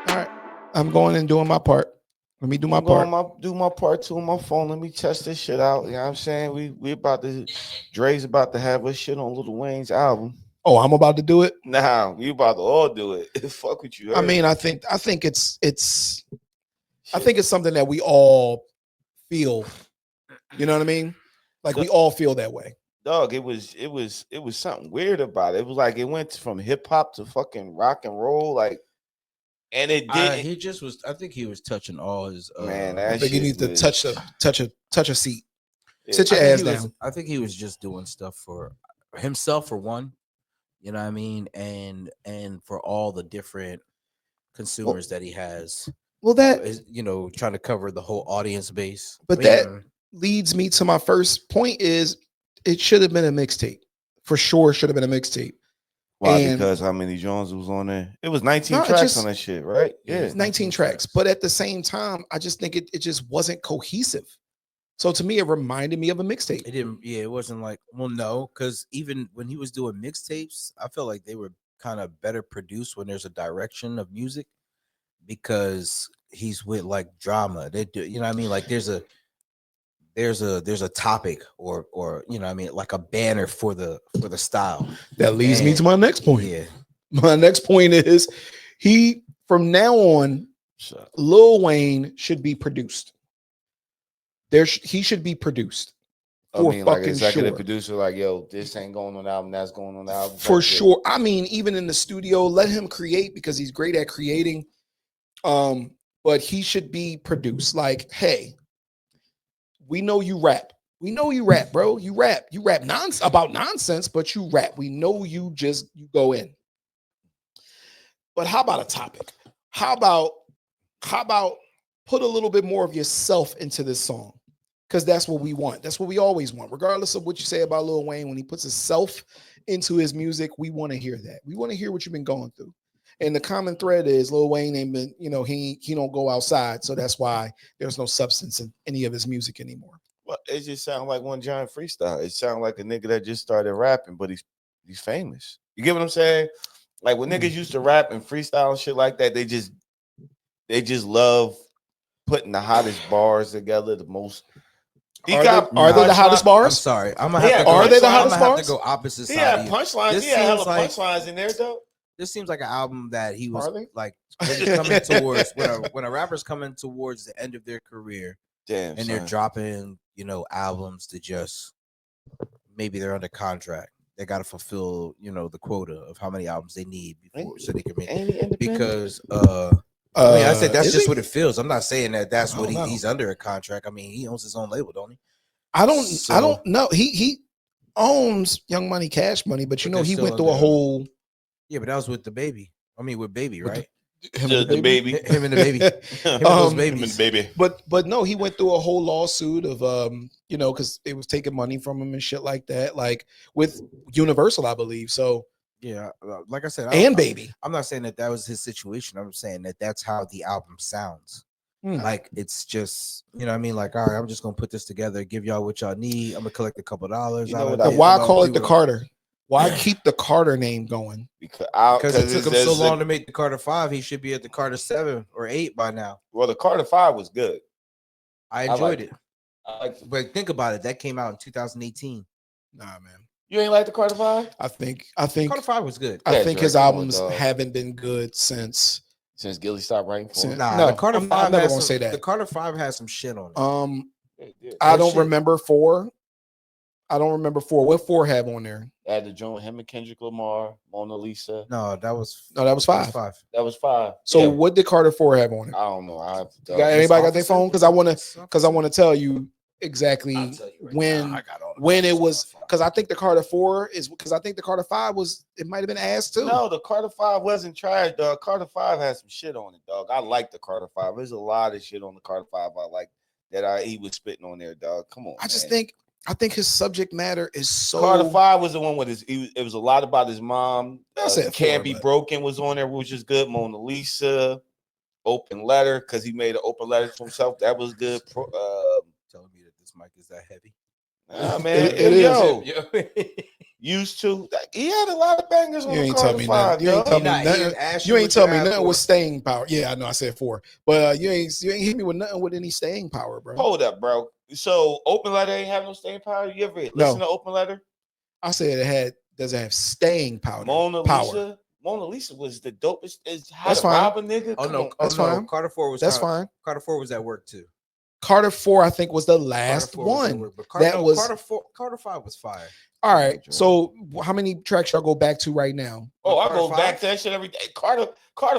All right. I'm going and doing my part. Let me do my I'm going part. my part two on my phone. Let me test this shit out. You know what I'm saying? We about to Dre's about to have us shit on Lil Wayne's album. Oh, I'm about to do it. Nah, we about to all do it. Fuck what you I heard. mean, I think Shit. it's something that we all feel. You know what I mean? Like we all feel that way. Dog, it was something weird about it. It was like it went from hip hop to fucking rock and roll, like, and it did. He just was. I think he was touching all his. Man, I that think you shit need to was. touch a seat. Yeah. Sit your ass down. I think he was just doing stuff for himself for one. You know what I mean, and for all the different consumers that he has. Well, that Trying to cover the whole audience base. but that leads me to my first point is it should have been a mixtape. For sure should have been a mixtape. Why? And Because how many Jones was on there? It was 19 No, it tracks just- on that shit, right? Yeah, Yeah. it's 19 tracks. But at the same time, I just think it just wasn't cohesive. So to me, it reminded me of a mixtape. It didn't. Yeah, it wasn't like. Well, no, because even when he was doing mixtapes, I felt like they were kind of better produced when there's a direction of music, because he's with like drama. They do. You know what I mean? Like there's a topic or you know what I mean, like a banner for the style. That leads me to my next point. Yeah. My next point is he from now on, Lil Wayne should be produced. He should be produced. I mean, like fucking executive sure. producer, like, yo, this ain't going on the album, that's going on the album. For That's it. sure. I mean, even in the studio, let him create because he's great at creating. But he should be produced. Like, hey, we know you rap. We know you rap, bro. You rap about nonsense, but you rap. We know you go in. But how about a topic? How about put a little bit more of yourself into this song? Because that's what we want. That's what we always want. Regardless of what you say about Lil Wayne, when he puts himself into his music, we want to hear that. We want to hear what you've been going through. And the common thread is Lil Wayne ain't been, he don't go outside. So that's why there's no substance in any of his music anymore. Well, it just sounds like one giant freestyle. It sounds like a nigga that just started rapping, but he's famous. You get what I'm saying? Like when niggas used to rap and freestyle and shit like that, they just love putting the hottest bars together, the most. Are they the hottest bars? I'm sorry. I'm gonna have to are they the hottest I'm gonna have bars? to go opposite side. Yeah, of you. punchlines. This He had hella seems like- punchlines in there though. This seems like an album that he was Are they? like when it's coming towards when a rapper's coming towards the end of their career. Damn, and they're dropping, albums to just maybe they're under contract. They got to fulfill, the quota of how many albums they need before so they can make. Because I said that's just what it feels. I'm not saying that that's what he's under a contract. I mean, he owns his own label, don't he? I don't know. He owns Young Money, Cash Money, but he went through a whole. Yeah, but that was with the baby. I mean, with Baby, right? Him and the baby. Him and the baby. Him and those babies. Baby. But no, he went through a whole lawsuit of because it was taking money from him and shit like that, like with Universal, I believe. So yeah, like I said, Baby. I'm not saying that was his situation. I'm saying that that's how the album sounds. Like it's just, I mean, like, all right, I'm just gonna put this together, give y'all what y'all need. I'm gonna collect a couple dollars. Why call it the Carter? Why keep the Carter name going? Because it took him so long to make the Carter 5. He should be at the Carter 7 or 8 by now. Well, the Carter 5 was good. I enjoyed it. I liked it. But think about it. That came out in 2018. Nah, man. You ain't like the Carter 5? I think Carter 5 was good. I think his albums haven't been good since Gilly stopped writing for him. No, the Carter 5 I'm never gonna say that. The Carter 5 has some shit on it. I don't remember 4. I don't remember 4. What 4 have on there? Had the joint him and Kendrick Lamar, Mona Lisa. No, that was 5. That was 5. So what did Carter 4 have on it? I don't know. Anybody got their phone? Because I want to tell you exactly when it was. Because I think the Carter 4 is because I think the Carter 5 was. It might have been ass too. No, the Carter 5 wasn't trash, dog. Carter 5 had some shit on it, dog. I like the Carter 5. There's a lot of shit on the Carter 5 I like that he was spitting on there, dog. Come on. I think his subject matter is so. Carter 5 was the one with it was a lot about his mom. Can't Be Broken was on there, which is good. Mona Lisa, Open Letter, because he made an open letter to himself. That was good. Telling me that this mic is that heavy. Nah, man. It is. Yo, used to. He had a lot of bangers on You the ain't tell me nothing. Carter 5, You ain't tell yo. me nothing. You ain't tell me nothing with staying power. Yeah, I know I said 4, but you ain't hit me with nothing with any staying power, bro. Hold up, bro. So Open Letter ain't have no staying power. You ever listen to Open Letter? I said does it have staying power? Mona Lisa was the dopest. Is how That's to fine. rob a nigga. Oh no, That's fine. Carter 4 was fine. Carter 4 was at work too. Carter 4, I think, was the last one. Carter 5 was fire. All right. So how many tracks y'all go back to right now? Oh, I go back to that shit every day. Carter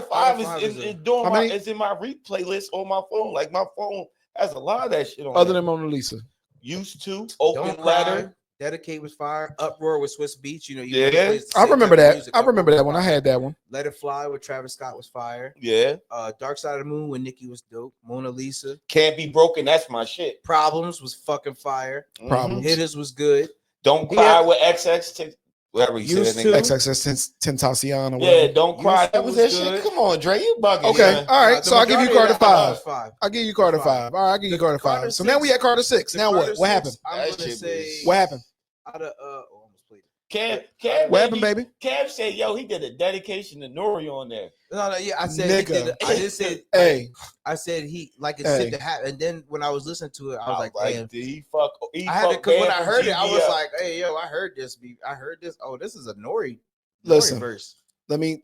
5 is in my replay list on my phone. Like my phone has a lot of that shit on. Other than Mona Lisa. Used to Open Letter. Dedicate was fire. Uproar with Swiss Beats. You know, I remember that. I remember that one. I had that one. Let It Fly with Travis Scott was fire. Yeah. Dark Side of the Moon when Nicki was dope. Mona Lisa. Can't Be Broken. That's my shit. Problems was fucking fire. Problems. Hitters was good. Don't Cry with XX. Whatever you said. XXX Tentacion. Yeah, Don't Cry. That was that shit. Come on, Dre. You bugging. Okay. Man. All right. So I'll give you Carter 5. I'll give you Carter 5. All right. I'll give you Carter 5. So now we at Carter 6. Now what? What happened? I'm gonna say what happened? Out of almost played. Cam, what happened, baby? Cam said, "Yo, he did a dedication to Nori on there." No, yeah, I said, nigga. I just said, hey, I said he like it said to happen, and then when I was listening to it, I was like, damn, did he fuck? I had it because when I heard it, I was like, hey, yo, I heard this. I heard this. Oh, this is a Nori. Listen, verse. Let me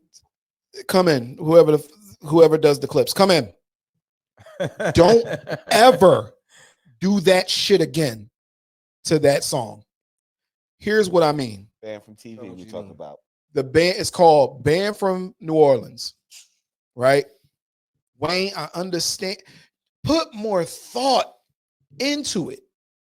come in. Whoever does the clips, come in. Don't ever do that shit again to that song. Here's what I mean. Band from TV we talk about. The band is called Band from New Orleans, right? Wayne, I understand. Put more thought into it.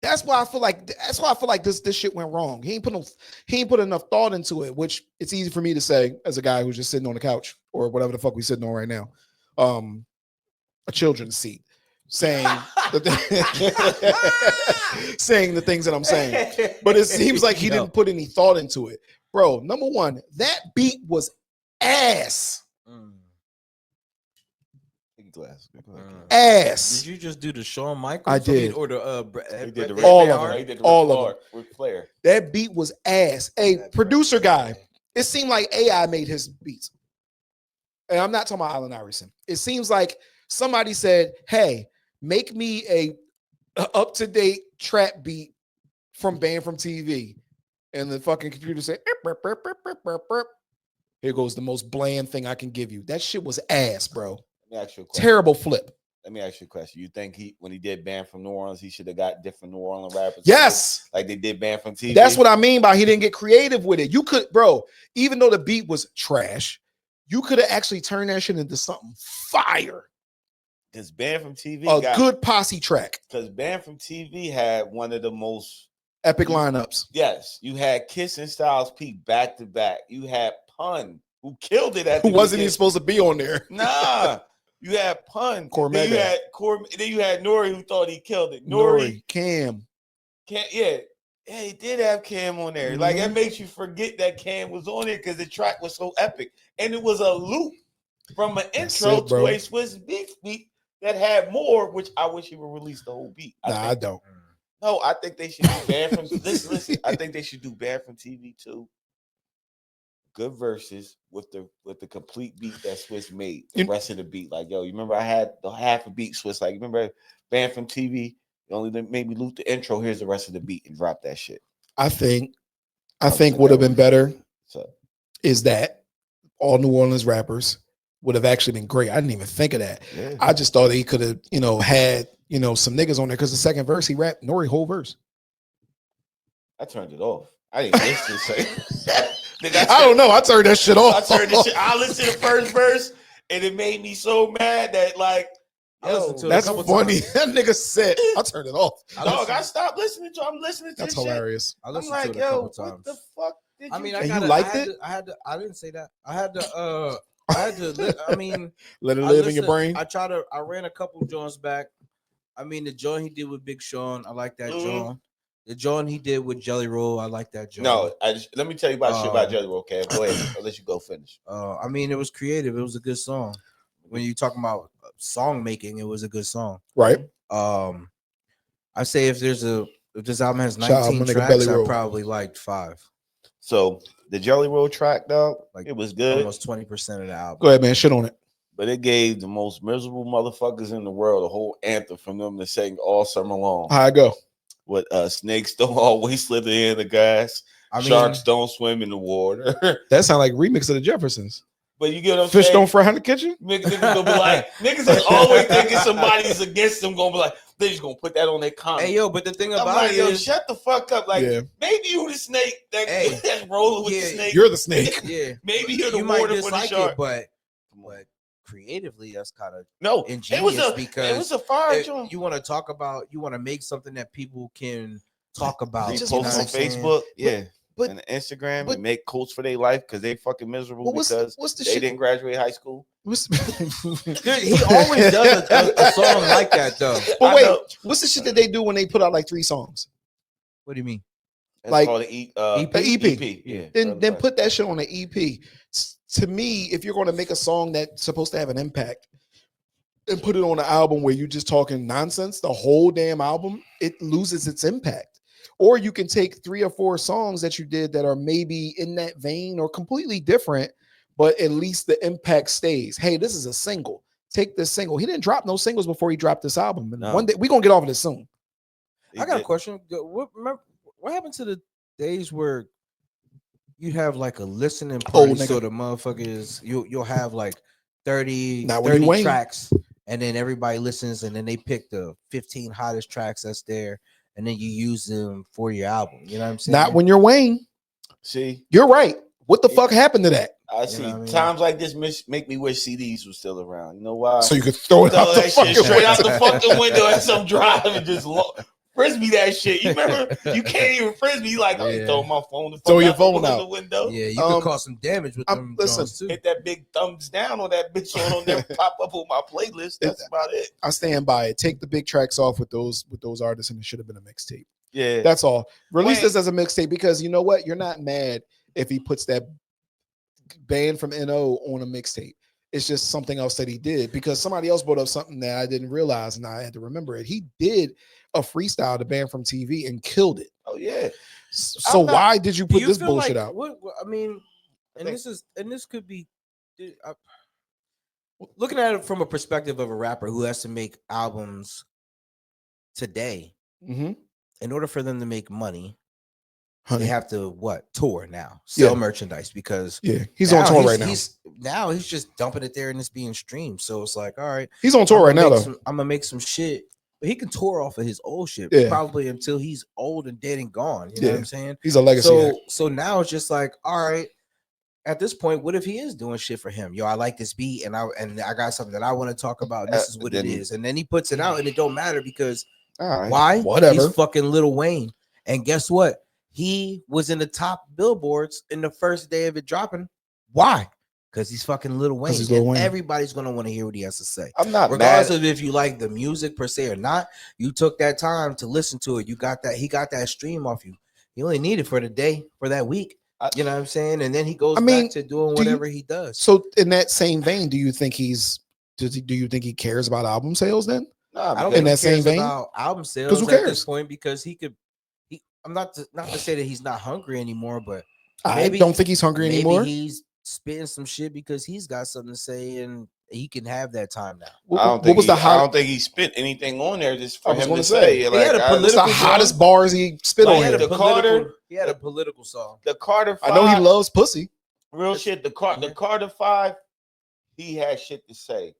That's why I feel like this shit went wrong. He ain't put enough thought into it, which it's easy for me to say as a guy who's just sitting on the couch or whatever the fuck we sitting on right now. A children's seat. Saying saying the things that I'm saying. But it seems like he didn't put any thought into it. Bro, number one, that beat was ass. Ass. Did you just do the Shawn Michaels? I did. Or the all of them. He did the all of them. With Flair. That beat was ass. Hey, producer guy, it seemed like AI made his beats. And I'm not talking about Allen Iverson. It seems like somebody said, hey, make me a up-to-date trap beat from Band from TV. And the fucking computer said, burp, burp, burp, burp, burp, burp. Here goes the most bland thing I can give you. That shit was ass, bro. Let me ask you a question. Terrible flip. Let me ask you a question. You think when he did Band from New Orleans, he should have got different New Orleans rappers? Yes. Like they did Band from TV? That's what I mean by he didn't get creative with it. You could, bro, even though the beat was trash, you could have actually turned that shit into something fire. Because Band from TV got good posse track. Because Band from TV had one of the most epic lineups. Yes. You had Kiss and Styles P back to back. You had Pun, who killed it at who wasn't even supposed to be on there. Nah. You had Pun. Then you had Nori, who thought he killed it. Nori. Cam. Yeah, he did have Cam on there. Like, it makes you forget that Cam was on there because the track was so epic. And it was a loop from an intro to a Swiss Beats beat that had more, which I wish he would release the whole beat. I don't. No, I think they should do Band from listen. I think they should do Band from TV too. Good verses with the complete beat that Swiss made. The rest of the beat, like, yo, you remember I had the half a beat Swiss, like, you remember Band from TV? You only made me loop the intro. Here's the rest of the beat and drop that shit. I think would have been better is that all New Orleans rappers would have actually been great. I didn't even think of that. Yeah. I just thought he could have, had, some niggas on there because the second verse he rapped Nori whole verse. I turned it off. I didn't listen to say. I don't know. I turned that shit off. I listened to the first verse and it made me so mad that that's funny. That nigga said I turned it off. I stopped listening to. I'm listening to. That's hilarious. I'm like, yo, what the fuck? You liked it? I didn't say that. I had to. I mean, let it live in your brain. I ran a couple joints back. I mean, the joint he did with Big Sean, I like that joint. The joint he did with Jelly Roll, I like that joint. No, let me tell you about shit about Jelly Roll, okay? Go ahead. I'll let you go finish. I mean, it was creative. It was a good song. When you talking about song making, it was a good song. Right. I say if there's a if this album has Shout out 19 my nigga tracks, Belly I Roll. probably liked 5. So the Jelly Roll track, dog, Like, it was good, almost 20% of the album. Go ahead, man. Shit on it. but it gave the most miserable motherfuckers in the world a whole anthem from them to sing all summer long. How I go? What snakes don't always slither in the grass. I mean, Sharks don't swim in the water. That sound like remix of the Jeffersons. But you get what I'm Fish saying? don't fry in the kitchen. Niggas gonna be like, niggas is always thinking somebody's against them. Gonna be like, they just gonna put that on their comment. hey, yo, but the thing I'm about like, it yo, is, shut the fuck up. Like, Yeah. maybe you the snake that, Hey, that's rolling with yeah, the snake. You're the snake. yeah, Maybe you're the you might water for the dislike shark. it, but creatively, that's kind of No, ingenious it because was a fire joint. you want to talk about, you want to make something that people can talk about. They You post know on what I'm saying? Facebook, yeah, but- and Instagram, but- and make quotes for their life because they fucking miserable What's because the they shit? didn't graduate high school. Dude, he always does a song like that, though. But I wait, know. what's the shit that they do when they put out like 3 songs? What do you mean? That's Like, called an EP? EP. Yeah. Then put that shit on an EP. To me, if you're going to make a song that's supposed to have an impact and put it on an album where you're just talking nonsense, the whole damn album, it loses its impact. Or you can take 3 or 4 songs that you did that are maybe in that vein or completely different, but at least the impact stays. Hey, this is a single. Take this single. He didn't drop no singles before he dropped this album. And No. one day we're gonna get off of this soon. I got a question. What happened to the days where you have like a listening party? nigga. So the motherfuckers, you'll have like 30, Not when you 30 Wayne. tracks, and then everybody listens, and then they pick the 15 hottest tracks that's there, and then you use them for your album. You know what I'm saying? Not when you're Wayne. See, You're right. What the fuck happened to that? I see. know what I mean? Times like this make me wish CDs were still around. You know why? So you could throw it Throw out the that shit fucking straight out window. the fucking window as I'm driving and just frisbee that shit. You remember? You can't even frisbee. You like, Yeah. throw my phone. The fuck Throw your out phone the out. window. Yeah, you Um, could cause some damage with them. listen, joints, too. Hit that big thumbs down on that bitch on there. Pop up on my playlist. That's about it. I stand by it. Take the big tracks off with those artists, and it should have been a mixtape. Yeah. That's all. Release Wayne- this as a mixtape because you know what? You're not mad if he puts that band from NO on a mixtape. It's just something else that he did because somebody else brought up something that I didn't realize and I had to remember it. He did a freestyle to band from TV and killed it. Oh yeah. So I'm not- why did you Do put you this feel bullshit like- out? What I mean, and think- this could be looking at it from a perspective of a rapper who has to make albums today. Mm-hmm. In order for them to make money, they Honey. have to tour now, sell Yeah. merchandise because Yeah, he's on tour right now. He's just dumping it there and it's being streamed. So it's like, all right, He's on tour right now, though. I'm gonna make some shit. But he can tour off of his old shit Yeah. probably until he's old and dead and gone. You know what Yeah. I'm saying? He's a legacy. act. So now it's just like, all right. At this point, what if he is doing shit for him? Yo, I like this beat, and I got something that I want to talk about. And this is what it is, and then he puts it out, and it don't matter because All right. why? Whatever. He's fucking Lil Wayne, and guess what? He was in the top billboards in the first day of it dropping. Why? Because he's fucking Lil Wayne. he's Lil And Wayne. Everybody's gonna want to hear what he has to say. I'm not Regardless mad. of if you like the music per se or not, you took that time to listen to it. You got that. He got that stream off you. He only needed for the day, for that week. You know what I'm saying? And then he goes back to doing whatever he does. So in that same vein, do you think do you think he cares about album sales then? Nah, I don't because- think that he same cares vein? about album sales 'Cause who at cares? this point because he could. I'm not to say that he's not hungry anymore, but I Maybe- don't think he's hungry maybe anymore. he's spitting some shit because he's got something to say and he can have that time now. I don't What think was the I don't think he spit anything on there just I for was him gonna to say. say. He Like, had a I- What's the political hottest song? bars he spit Like, on he had here? the Carter- He had a political song. the Carter 5, I know he loves pussy. real shit. The Carter 5, he had shit to say.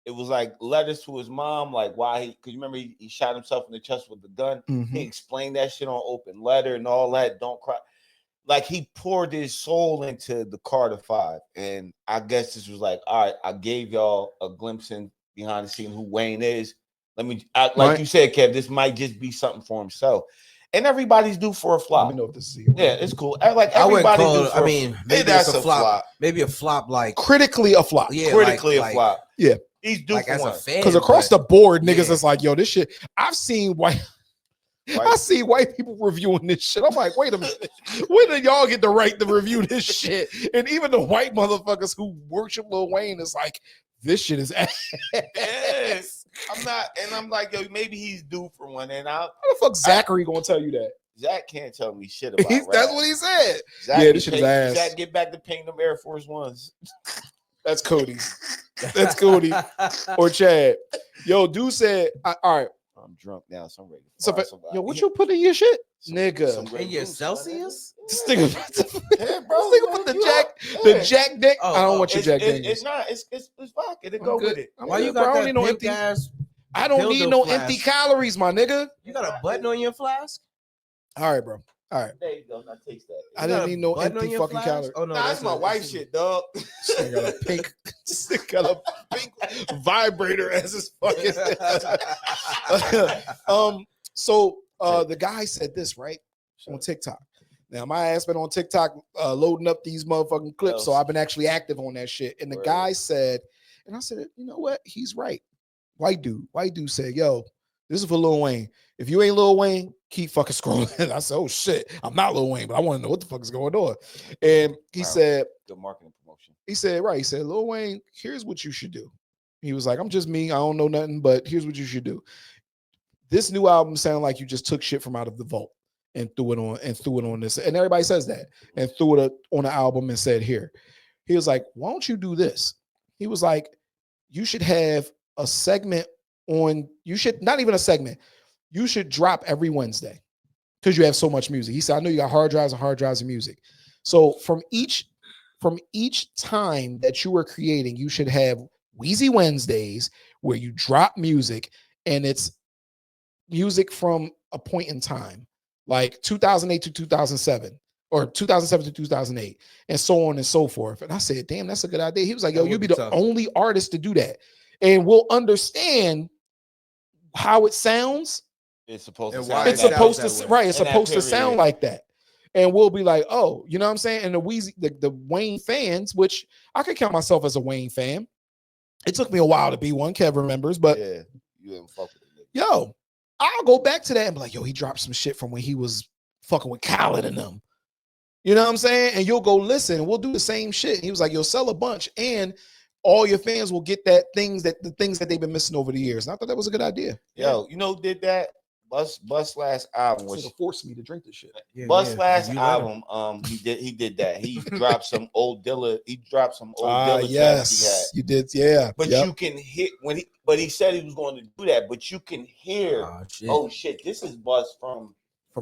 It was like letters to his mom, like why he, because you remember he shot himself in the chest with the gun. Mhm. He explained that shit on open letter and all that. Don't cry. Like he poured his soul into the Carter 5. And I guess this was like, all right, I gave y'all a glimpse in behind the scene who Wayne is. Like Right. you said, Kev, this might just be something for himself. And everybody's due for a Let flop. me know if this is Yeah, it's cool. Like I wouldn't everybody call due it. for I mean, maybe that's it's a flop. Maybe a flop like critically a flop. yeah, critically like, a flop. Yeah. He's due like for as one. a fan. Because across the but- board, niggas yeah. is like, yo, this shit. I've seen white people reviewing this shit. I'm like, wait a minute. When did y'all get the right to review this shit? And even the white motherfuckers who worship Lil Wayne is like, this shit is ass. I'm not, and I'm like, yo, maybe he's due for one. And How the fuck Zachary gonna tell you that? Zach can't tell me shit about rap. That's what he said. Zach, yeah, this shit is ass. Zach, get back to painting them Air Force Ones. That's Cody. That's Cody or Chad. Yo, dude said, all right. I'm drunk now, so I'm ready. Yo, what you put in your shit, nigga? In your Celsius? This nigga, yeah, bro. this nigga put the Jack Dick. I don't want your Jack Daniels. It's not. It's vodka to go with it. Why you got that pink ass? I don't need no empty calories, my nigga. You got a button on your flask? All right, bro. All right. There you go. Now taste that. I didn't need no empty fucking calories. Oh no, that's my wife's shit, dog. This got a pink. This got a pink vibrator as his fucking. So the guy said this right on TikTok. Now my ass been on TikTok loading up these motherfucking clips, so I've been actually active on that shit. And the guy said, and I said, you know what? He's right. White dude said, yo, this is for Lil Wayne. If you ain't Lil Wayne, keep fucking scrolling. I said, oh shit, I'm not Lil Wayne, but I want to know what the fuck is going on. And he said, good marketing promotion. He said, right. He said, Lil Wayne, here's what you should do. He was like, I'm just me. I don't know nothing, but here's what you should do. This new album sounded like you just took shit from out of the vault and threw it on this. And everybody says that and threw it on the album and said, here. He was like, why don't you do this? He was like, you should have a segment not even a segment. You should drop every Wednesday because you have so much music. He said, I know you got hard drives of music. So from each time that you were creating, you should have Wheezy Wednesdays where you drop music and it's music from a point in time, like 2008 to 2007 or 2007 to 2008 and so on and so forth. And I said, damn, that's a good idea. He was like, yo, you'll be the only artist to do that. And we'll understand how it sounds. It's supposed to sound It's supposed to sound like that. And we'll be like, oh, you know what I'm saying? And the Wayne fans, which I could count myself as a Wayne fan. It took me a while to be one, Kev remembers, but yeah, you didn't fuck with it. Yo, I'll go back to that and be like, yo, he dropped some shit from when he was fucking with Khaled and them. You know what I'm saying? And you'll go listen, and we'll do the same shit. And he was like, you'll sell a bunch, and all your fans will get the things that they've been missing over the years. And I thought that was a good idea. Yo, you know who did that? Bus last album was forced me to drink this shit. Last album, he did that. He dropped some old Dilla. He dropped some old Dilla. Yes, you did. Yeah, but you can hit but he said he was going to do that. But you can hear, oh shit, this is Bus from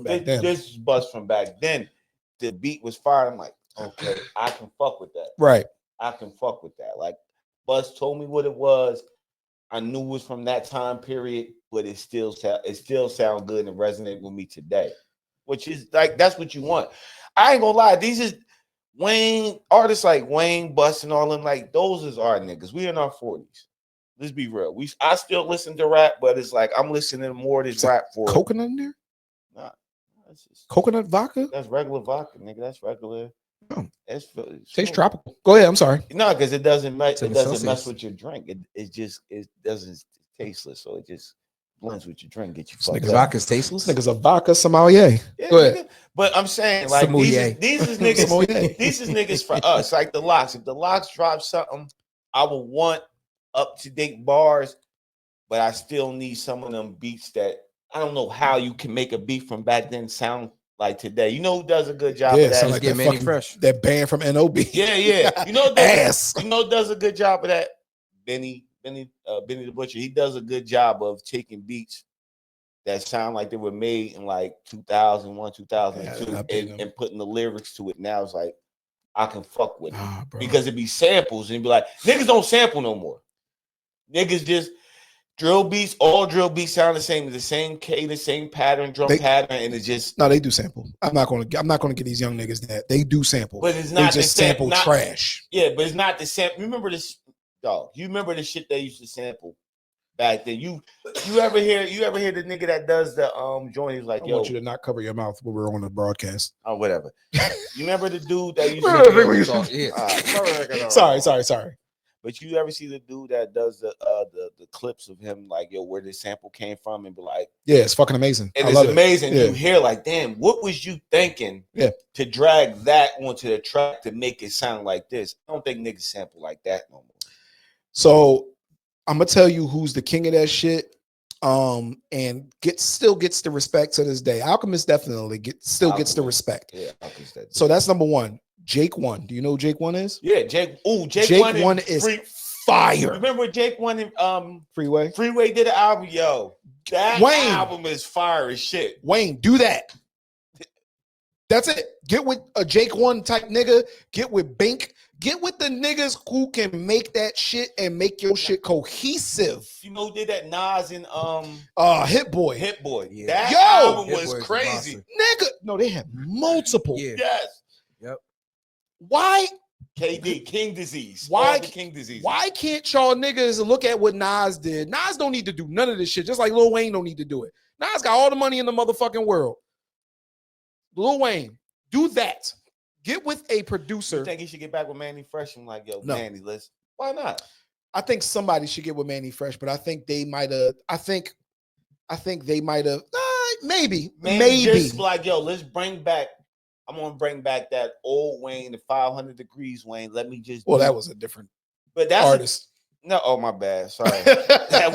back then. This is Bus from back then. The beat was fire. I'm like, okay, I can fuck with that. Right, I can fuck with that. Like Bus told me what it was. I knew it was from that time period, but it still sound good and resonate with me today. Which is like that's what you want. I ain't gonna lie, these is Wayne artists like Wayne, Bus, and all them. Like those is our niggas. We in our 40s. Let's be real. I still listen to rap, but it's like I'm listening more to this rap for coconut in there. Nah, coconut vodka. That's regular vodka, nigga. That's regular. Oh. It's tastes tropical. Go ahead. I'm sorry. No, because it doesn't mess with your drink. It doesn't tasteless, so it just blends with your drink. Get you fucked up. Vodka's tasteless. Niggas a vodka sommelier. Yeah, go ahead. Nigga. But I'm saying like these is niggas. These is niggas for us. Like the Locks. If the Locks drop something, I will want up to date bars, but I still need some of them beats that I don't know how you can make a beat from back then sound like today. You know who does a good job of that? Like that band from NOB. Yeah. You know who does a good job of that? Benny the Butcher. He does a good job of taking beats that sound like they were made in like 2001, 2002 and putting the lyrics to it. Now it's like I can fuck with it because it be samples and be like, niggas don't sample no more. Niggas just drill beats, all drill beats sound the same, the same cadence, same pattern, pattern, and it's just no. They do sample. I'm not gonna get these young niggas that they do sample, but it's not they just sample trash. Yeah, but it's not the sample. Remember this, dog? You remember the shit they used to sample back then? You ever hear the nigga that does the joint? He's like, I want you to not cover your mouth when we're on the broadcast. Oh, whatever. You remember the dude that used to? Sorry. But you ever see the dude that does the clips of him, like, yo, where this sample came from, and be like, yeah, it's fucking amazing. And it's amazing. Yeah. You hear like, damn, what was you thinking to drag that onto the track to make it sound like this? I don't think niggas sample like that no more. So I'm gonna tell you who's the king of that shit. And still gets the respect to this day. Alchemist definitely gets the Alchemist. respect. Yeah, Alchemist that So that's number one. Jake One. Do you know who Jake One is? yeah, Jake. Ooh, Jake One is fire. Remember Jake One in Freeway. Freeway did an album, yo. That Wayne. album is fire as shit. Wayne, do that. That's it. Get with a Jake One type nigga. Get with Bink. Get with the niggas who can make that shit and make your shit cohesive. You know who did that? Nas and Hit Boy. Hit Boy. Yeah. That Yo! album Hit was Boy is crazy. Nigga. No, they had multiple. Yeah. Yes. Yep. Why? KD, King Disease. Why- All the King Disease. Why can't y'all niggas look at what Nas did? Nas don't need to do none of this shit, just like Lil Wayne don't need to do it. Nas got all the money in the motherfucking world. Lil Wayne, do that. Get with a producer. You think he should get back with Manny Fresh? I'm like, yo, No. Manny, let's. Why not? I think somebody should get with Manny Fresh, but I think they might have. I think they might have. Maybe. Just like, yo, let's bring back. I'm gonna bring back that old Wayne, the 500 Degrees Wayne. Let me just. Well, that was a different but that's artist. No, oh my bad. Sorry. that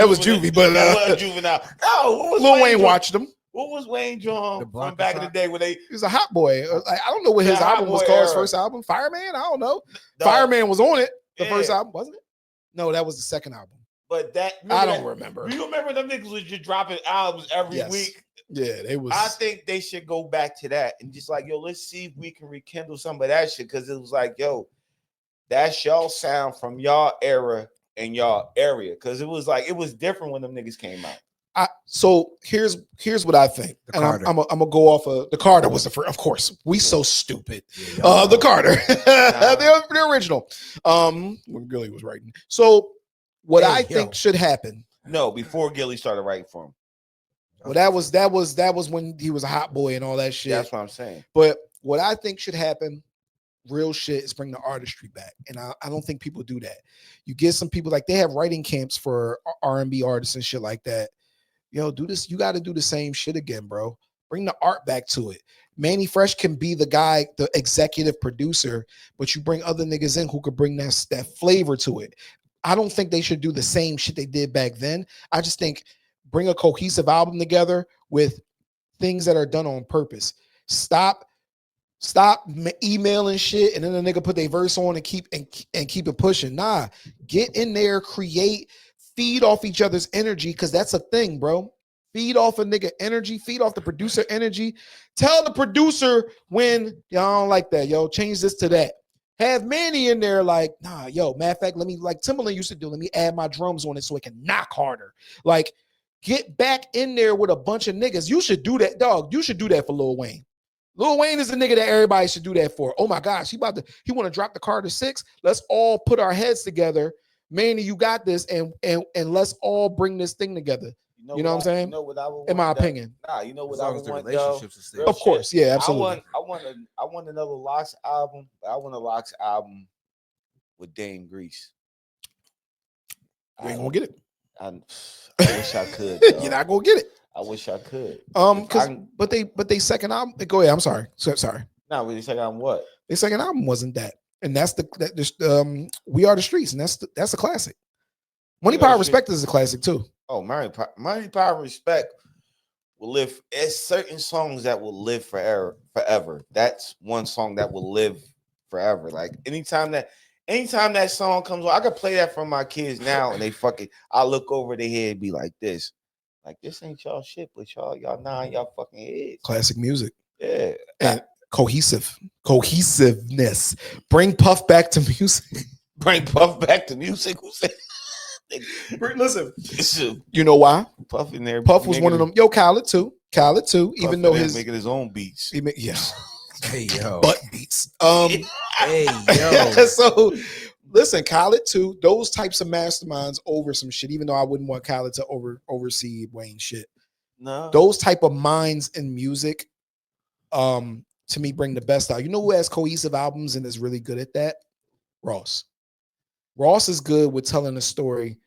was Juvie, but that was juvenile. No, what was Lil Wayne doing? watched them. What was Wayne John The from Block back and in the day when they He was a hot boy. I don't know what his The hot album was boy called. His era. first album, Fireman. I don't know. the- Fireman was on it. The Yeah. first album, wasn't it? No, that was the second album. But that I remember don't that- remember. Do you remember them niggas was just dropping albums every Yes. week? Yeah, they was. I think they should go back to that and just like, yo, let's see if we can rekindle some of that shit. Cause it was like, yo, that's y'all sound from y'all era and y'all area. Cause it was like it was different when them niggas came out. So here's what I think, The and Carter. I'm gonna go off of the Carter was the first. Of course, we so stupid. Yeah, The Carter, the original. When Gilly was writing. So what Hey, I yo. think should happen. No, before Gilly started writing for him. Well, that was when he was a hot boy and all that shit. That's what I'm saying. But what I think should happen, real shit, is bring the artistry back. And I don't think people do that. You get some people like they have writing camps for R&B artists and shit like that. Yo, do this. You got to do the same shit again, bro. Bring the art back to it. Manny Fresh can be the guy, the executive producer, but you bring other niggas in who could bring that flavor to it. I don't think they should do the same shit they did back then. I just think bring a cohesive album together with things that are done on purpose. Stop emailing shit and then the nigga put their verse on and keep it pushing. Nah, get in there, create, feed off each other's energy, because that's a thing, bro. Feed off a nigga energy, feed off the producer energy. Tell the producer when y'all don't like that, yo, change this to that. Have Manny in there like, nah, yo, matter of fact, let me, like Timbaland used to do, let me add my drums on it so it can knock harder. Like, get back in there with a bunch of niggas. You should do that, dog. You should do that for Lil Wayne. Lil Wayne is the nigga that everybody should do that for. Oh my gosh, he want to drop the Carter 6. Let's all put our heads together. Manny, you got this, and let's all bring this thing together. You know what I'm saying? You know what I would want, In my though? opinion. Nah, you know what As I long would as the want, relationships are though? stable. Real Of course, shit. yeah, absolutely. I want another Locks album. But I want a Locks album with Dame Grease. You ain't gonna get it. I wish I could. You're not gonna get it. I wish I could. But they second album. Go ahead. I'm sorry. Sorry. Nah, when you say I'm what? Their second album wasn't that, and that's We Are the Streets, and that's a classic. Money, We Are the Power, Streets. Respect is a classic too. Oh, Money, Power, Respect will live. It's certain songs that will live forever. That's one song that will live forever. Like anytime that song comes on, I could play that for my kids now, and I look over their head and be like this ain't y'all shit, but y'all nine y'all fucking heads. Classic music. Yeah, And cohesiveness. Bring Puff back to music. bring Puff back to music. Who said? Listen, Listen, you know why? Puff in there. Puff was one of them. Yo, Khaled too. Even though his making his own beats. yeah, Hey yo. butt beats. Hey yo. So listen, Khaled too. Those types of masterminds over some shit. Even though I wouldn't want Khaled to oversee Wayne shit. No, Those type of minds in music, to me, bring the best out. You know who has cohesive albums and is really good at that? Ross. Ross is good with telling a story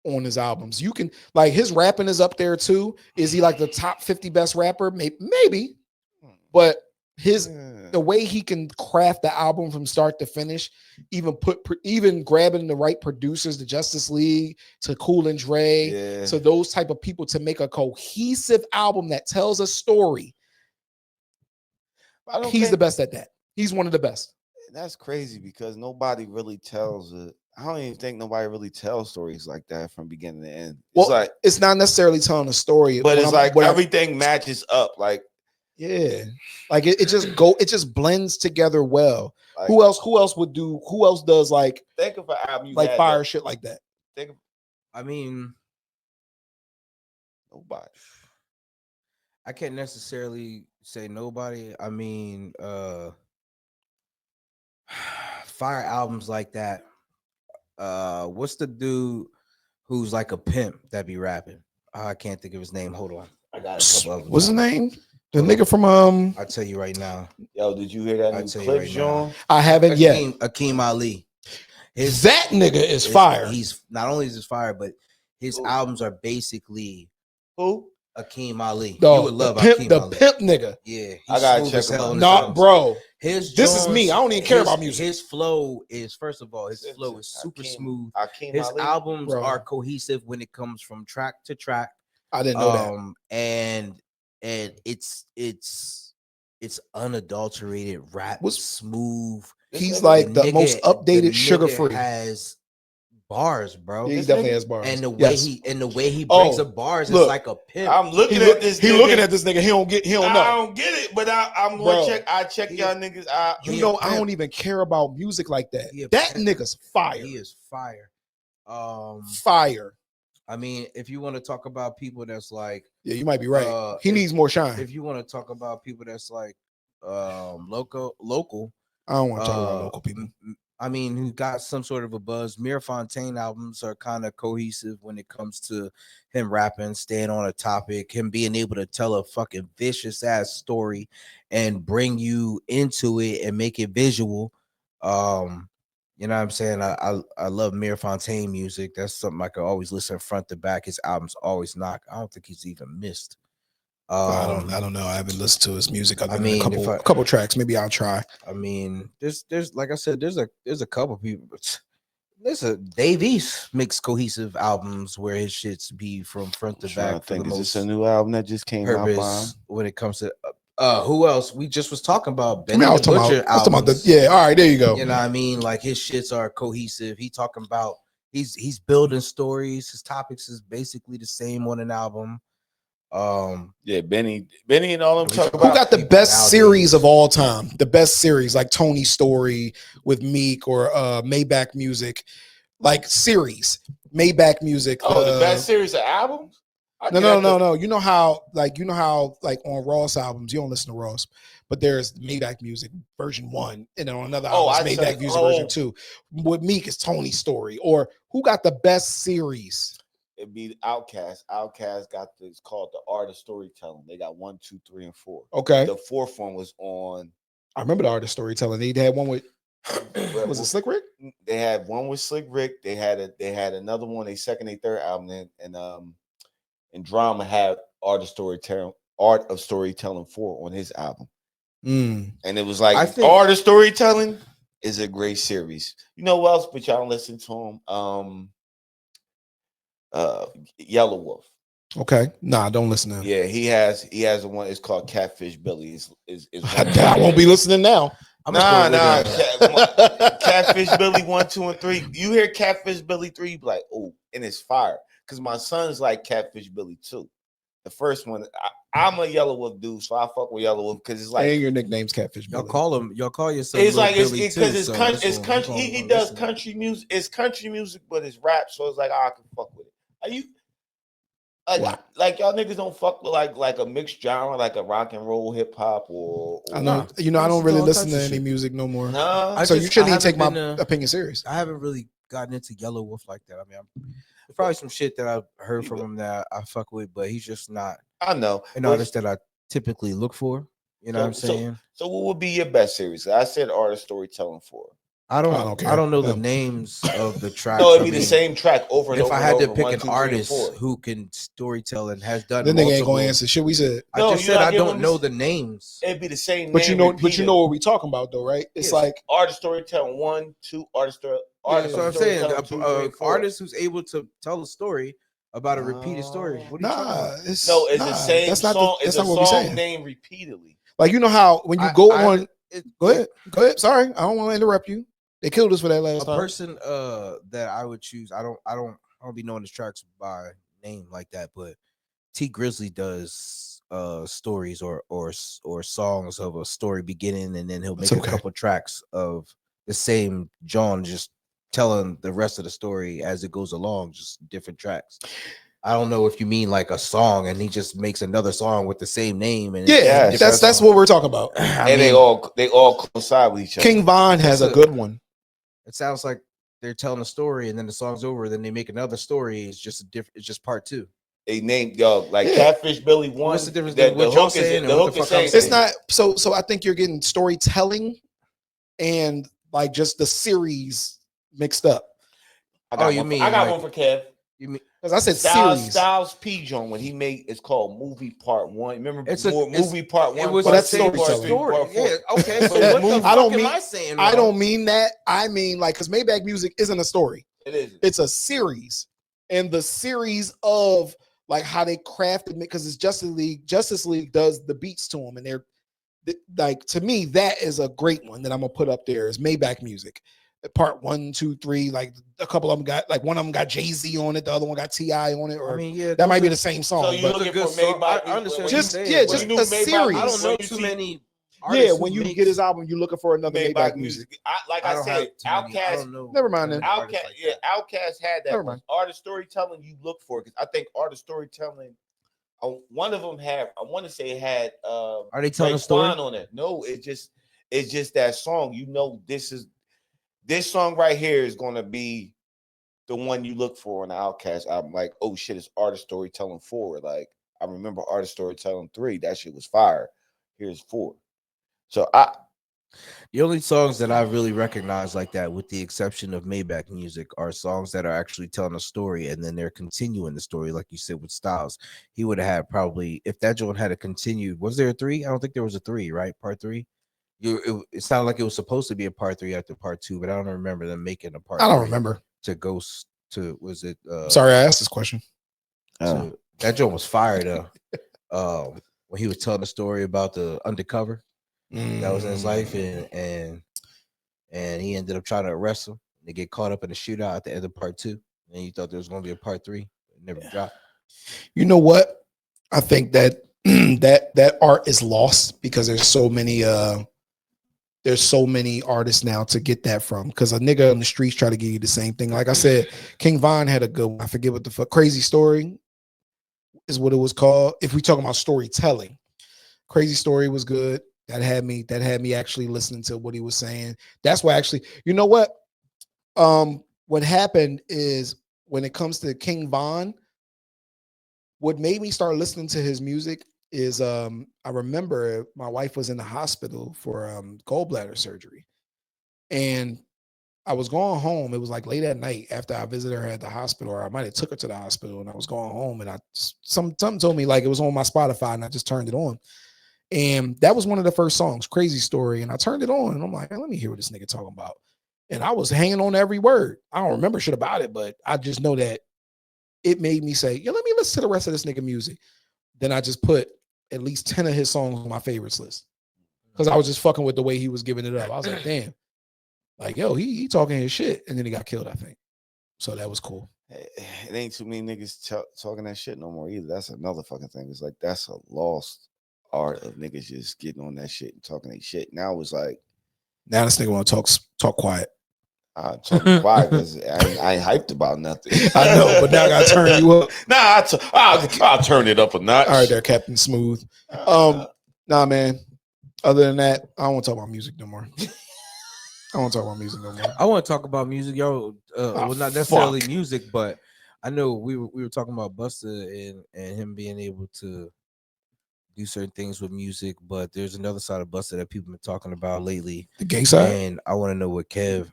on his albums. You can, like, his rapping is up there too. Is he like the top 50 best rapper? Maybe. But The way he can craft the album from start to finish, even grabbing the right producers, the Justice League to Cool and Dre, so those type of people to make a cohesive album that tells a story. He's the best at that. He's one of the best. That's crazy because nobody really tells it. I don't even think nobody really tells stories like that from beginning to end. It's like it's not necessarily telling a story, but it's like everything matches up. Like like it just blends together well. Like, who else does like think of an album you like fire shit like that? I mean, nobody. I can't necessarily say nobody. I mean, fire albums like that. What's the dude who's like a pimp that be rapping? I can't think of his name. Hold on, I got a couple of them. What's his name? The nigga from I'll tell you right now. Yo, did you hear that new clip, John? I haven't yet. Akeem Ali. That nigga is fire. He's not only is fire, but his albums are basically Akeem Ali. You would love Akeem Ali. The pimp nigga. Yeah, I gotta check him out. Nah, bro. This is me. I don't even care about music. His flow is, first of all, his flow is super smooth. His albums are cohesive when it comes from track to track. I didn't know that. And it's unadulterated rap. Smooth. He's like the most updated Sugar Free. Has bars, bro. Yeah, he definitely has bars. And the way he brings up bars is like a pimp. I'm looking at this. He looking at this nigga. He don't know. I don't get it, but I'm gonna check. I check y'all niggas. I don't even care about music like that. That nigga's fire. He is fire. Fire. I mean, if you want to talk about people that's like, yeah, you might be right. He needs more shine. If you want to talk about people that's like, local. I don't want to talk about local people. I mean, who got some sort of a buzz. Mir Fontaine albums are kind of cohesive when it comes to him rapping, staying on a topic, him being able to tell a fucking vicious ass story and bring you into it and make it visual. You know what I'm saying? I love Mir Fontaine music. That's something I could always listen front to back. His albums always knock. I don't think he's even missed. I don't know. I haven't listened to his music. I mean, a couple tracks. Maybe I'll try. I mean, there's like I said, there's a couple people. There's a Dave East makes cohesive albums where his shits be from front to back. I think is this a new album that just came out? When it comes to who else? We just was talking about Benny the Butcher albums. Yeah, all right, there you go. You know what I mean? Like his shits are cohesive. He talking about he's building stories. His topics is basically the same on an album. Yeah, Benny and all them talk about who got the best series of all time. The best series like Tony's Story with Meek or Maybach Music, like series Maybach Music. The best series of albums. No. You know how like on Ross albums, you don't listen to Ross, but there's Maybach Music version 1, and then on another album, Maybach Music version 2. With Meek is Tony's Story. Or who got the best series? It'd be Outkast. Outkast got this called The Art of Storytelling. They got 1, 2, 3, and 4. Okay. The 4th one was on. I remember The Art of Storytelling. They had one with. Was it Slick Rick? They had one with Slick Rick. They had another one. They second, they third album, and Drama had Art of Storytelling 4 on his album. And it was like Art of Storytelling is a great series. You know what else? But y'all don't listen to him. Yellow Wolf. Okay, nah, don't listen to him. Yeah, he has a one. It's called Catfish Billy. I won't be listening now. Nah. Catfish Billy 1, 2, and 3. You hear Catfish Billy 3, you be like, oh, and it's fire. Because my son's like Catfish Billy 2. The first one, I'm a Yellow Wolf dude, so I fuck with Yellow Wolf because it's like. And your nickname's Catfish Billy. Y'all call yourself. It's like Billy because it's country. He does country music. It's country music, but it's rap, so it's like I can fuck with it. Are you like y'all niggas don't fuck with like a mixed genre, like a rock and roll, hip hop, or I know I don't really listen to any music no more. Nah. So you shouldn't even take my opinion serious. I haven't really gotten into Yellow Wolf like that. I mean, there's probably some shit that I've heard from him that I fuck with, but he's just not. I know an artist that I typically look for. You know what I'm saying? So what would be your best series? I said Art of Storytelling 4. I don't care. don't know the No. names of the tracks. No, it'd I be the mean, same track over and if over I and had to over. pick 1, an 2, 3, and artist 4. who can storytell and has done Then nigga ain't multiple, gonna answer shit we said. I No, just you're said not I giving don't me know s- the names. It'd be the same But name. you know repeated. what we talking about though, right? It's Yes. like Artist storytelling 1, 2, artist Yeah, artist so I'm saying storytelling 2, 3, and 4. artist who's able to tell a story about a repeated story. What are you talking nah, about? it's No, it's nah, the same that's not song. that's It's a not what we song saying. named repeatedly. Like you know how when you go on, it, go ahead, Sorry, I don't want to interrupt you. They killed us for that last a time. person that I would choose. I don't be knowing his tracks by name like that, but T Grizzly does stories or songs of a story beginning, and then he'll make It's a okay. couple tracks of the same John, just telling the rest of the story as it goes along, just different tracks. I don't know if you mean like a song and he just makes another song with the same name, and Yeah, Yes. that's what we're talking about. I And mean, they all coincide with each other. King Von has a It's a- good one. it sounds like they're telling a story and then the song's over, then they make another story. It's just it's just part two. They named y'all like Yeah. Catfish Billy 1. What's the difference That between what y'all saying and the what hook the is fuck I'm same saying? It's not so I think you're getting storytelling and like just the series mixed up. I got Oh, you one. mean I got like- one for Kev. You mean Because I said Styles series. Styles P Joint when he made it's called Movie Part 1. Remember It's a- movie Part 1? it was Well, the that's same storytelling. story. Part 4. Yeah, okay. So But what the movie- fuck I don't am mean- I saying? I Ron? don't mean that. I mean like because Maybach Music isn't a story. It is. It's a series. And the series of like how they crafted because it's Justice League. Justice League does the beats to them, and they're like to me that is a great one that I'm gonna put up there is Maybach Music. Part 1, 2, 3, like a couple of them got like one of them got Jay-Z on it, the other one got T.I. on it, or I mean, yeah, that might be those the same So song. you but looking good for song. Maybach? I understand what just you're yeah, saying, just but a Maybach- series. I don't know when you too see- many. Yeah, artists when who you makes- get his album, you're looking for another Maybach music. Like I I don't said, have too many. I Outkast. don't know. Never mind then. many artists Outkast, like yeah, that. Outkast had that Never one. mind. Artist storytelling you look for because I think artist storytelling. One of them had. I want to say it had. Are they telling a story? Raekwon on it. No, it's just that song. You know, this song right here is going to be the one you look for on the Outkast album. Like, oh shit, it's artist storytelling 4. Like, I remember artist storytelling 3. That shit was fire. Here's 4. So The only songs that I really recognize like that, with the exception of Maybach Music, are songs that are actually telling a story and then they're continuing the story, like you said with Styles. He would have had probably, if that joint had a continued, was there a 3? I don't think there was a 3, right? Part 3. It sounded like it was supposed to be a part 3 after part 2, but I don't remember them making a part. I don't 3 remember. to Ghost to was it? Sorry, I asked this question. That joint was fired up. When he was telling the story about the undercover that was in his life, and he ended up trying to arrest him. They get caught up in the shootout at the end of part 2, and you thought there was going to be a part 3. It never dropped. You know what? I think that that art is lost because there's so many artists now to get that from. Because a nigga on the streets try to give you the same thing. Like I said, King Von had a good one. I forget what the fuck. Crazy Story is what it was called. If we talking about storytelling, Crazy Story was good. That had me actually listening to what he was saying. That's why actually, you know what? What happened is when it comes to King Von, what made me start listening to his music is I remember my wife was in the hospital for gallbladder surgery, and I was going home. It was like late at night after I visited her at the hospital, or I might have took her to the hospital, and I was going home, and something told me like it was on my Spotify, and I just turned it on, and that was one of the first songs, Crazy Story, and I turned it on, and I'm like, let me hear what this nigga talking about, and I was hanging on every word. I don't remember shit about it, but I just know that it made me say, yeah, let me listen to the rest of this nigga music. Then I just put at least 10 of his songs on my favorites list because I was just fucking with the way he was giving it up. I was like, damn, like, yo, he talking his shit. And then he got killed, I think. So that was cool. it ain't too many niggas talking that shit no more either. That's another fucking thing. It's like that's a lost art of niggas just getting on that shit and talking their shit. Now it's like, now this nigga want to talk quiet. I talk quiet because I ain't hyped about nothing. I know, but now I gotta turn you up. Nah, I'll turn it up a notch. All right, there, Captain Smooth. Nah, man. Other than that, I don't want to talk about music no more. I want to talk about music no more. I want to talk about music, yo. Well, not necessarily music, but I know we were talking about Busta and him being able to do certain things with music, but there's another side of Busta that people been talking about lately, The gay side. and I want to know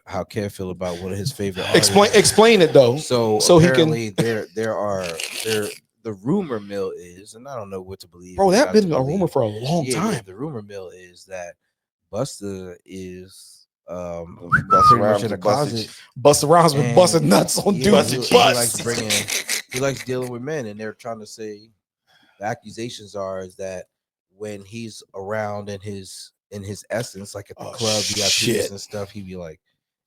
how Kev feel about one of his favorite artists. Explain it though. So he can. apparently the rumor mill is, and I don't know what to believe. Bro, that not been to a believe. rumor for a long time. Yeah, the rumor mill is that Busta is Busta pretty much Rhymes in a and Busta closet. Busta Rhymes with And busting nuts on yeah, dudes. he likes dealing with men, and they're trying to say the accusations are is that when he's around in his essence, like at the club VIPs and stuff, he be like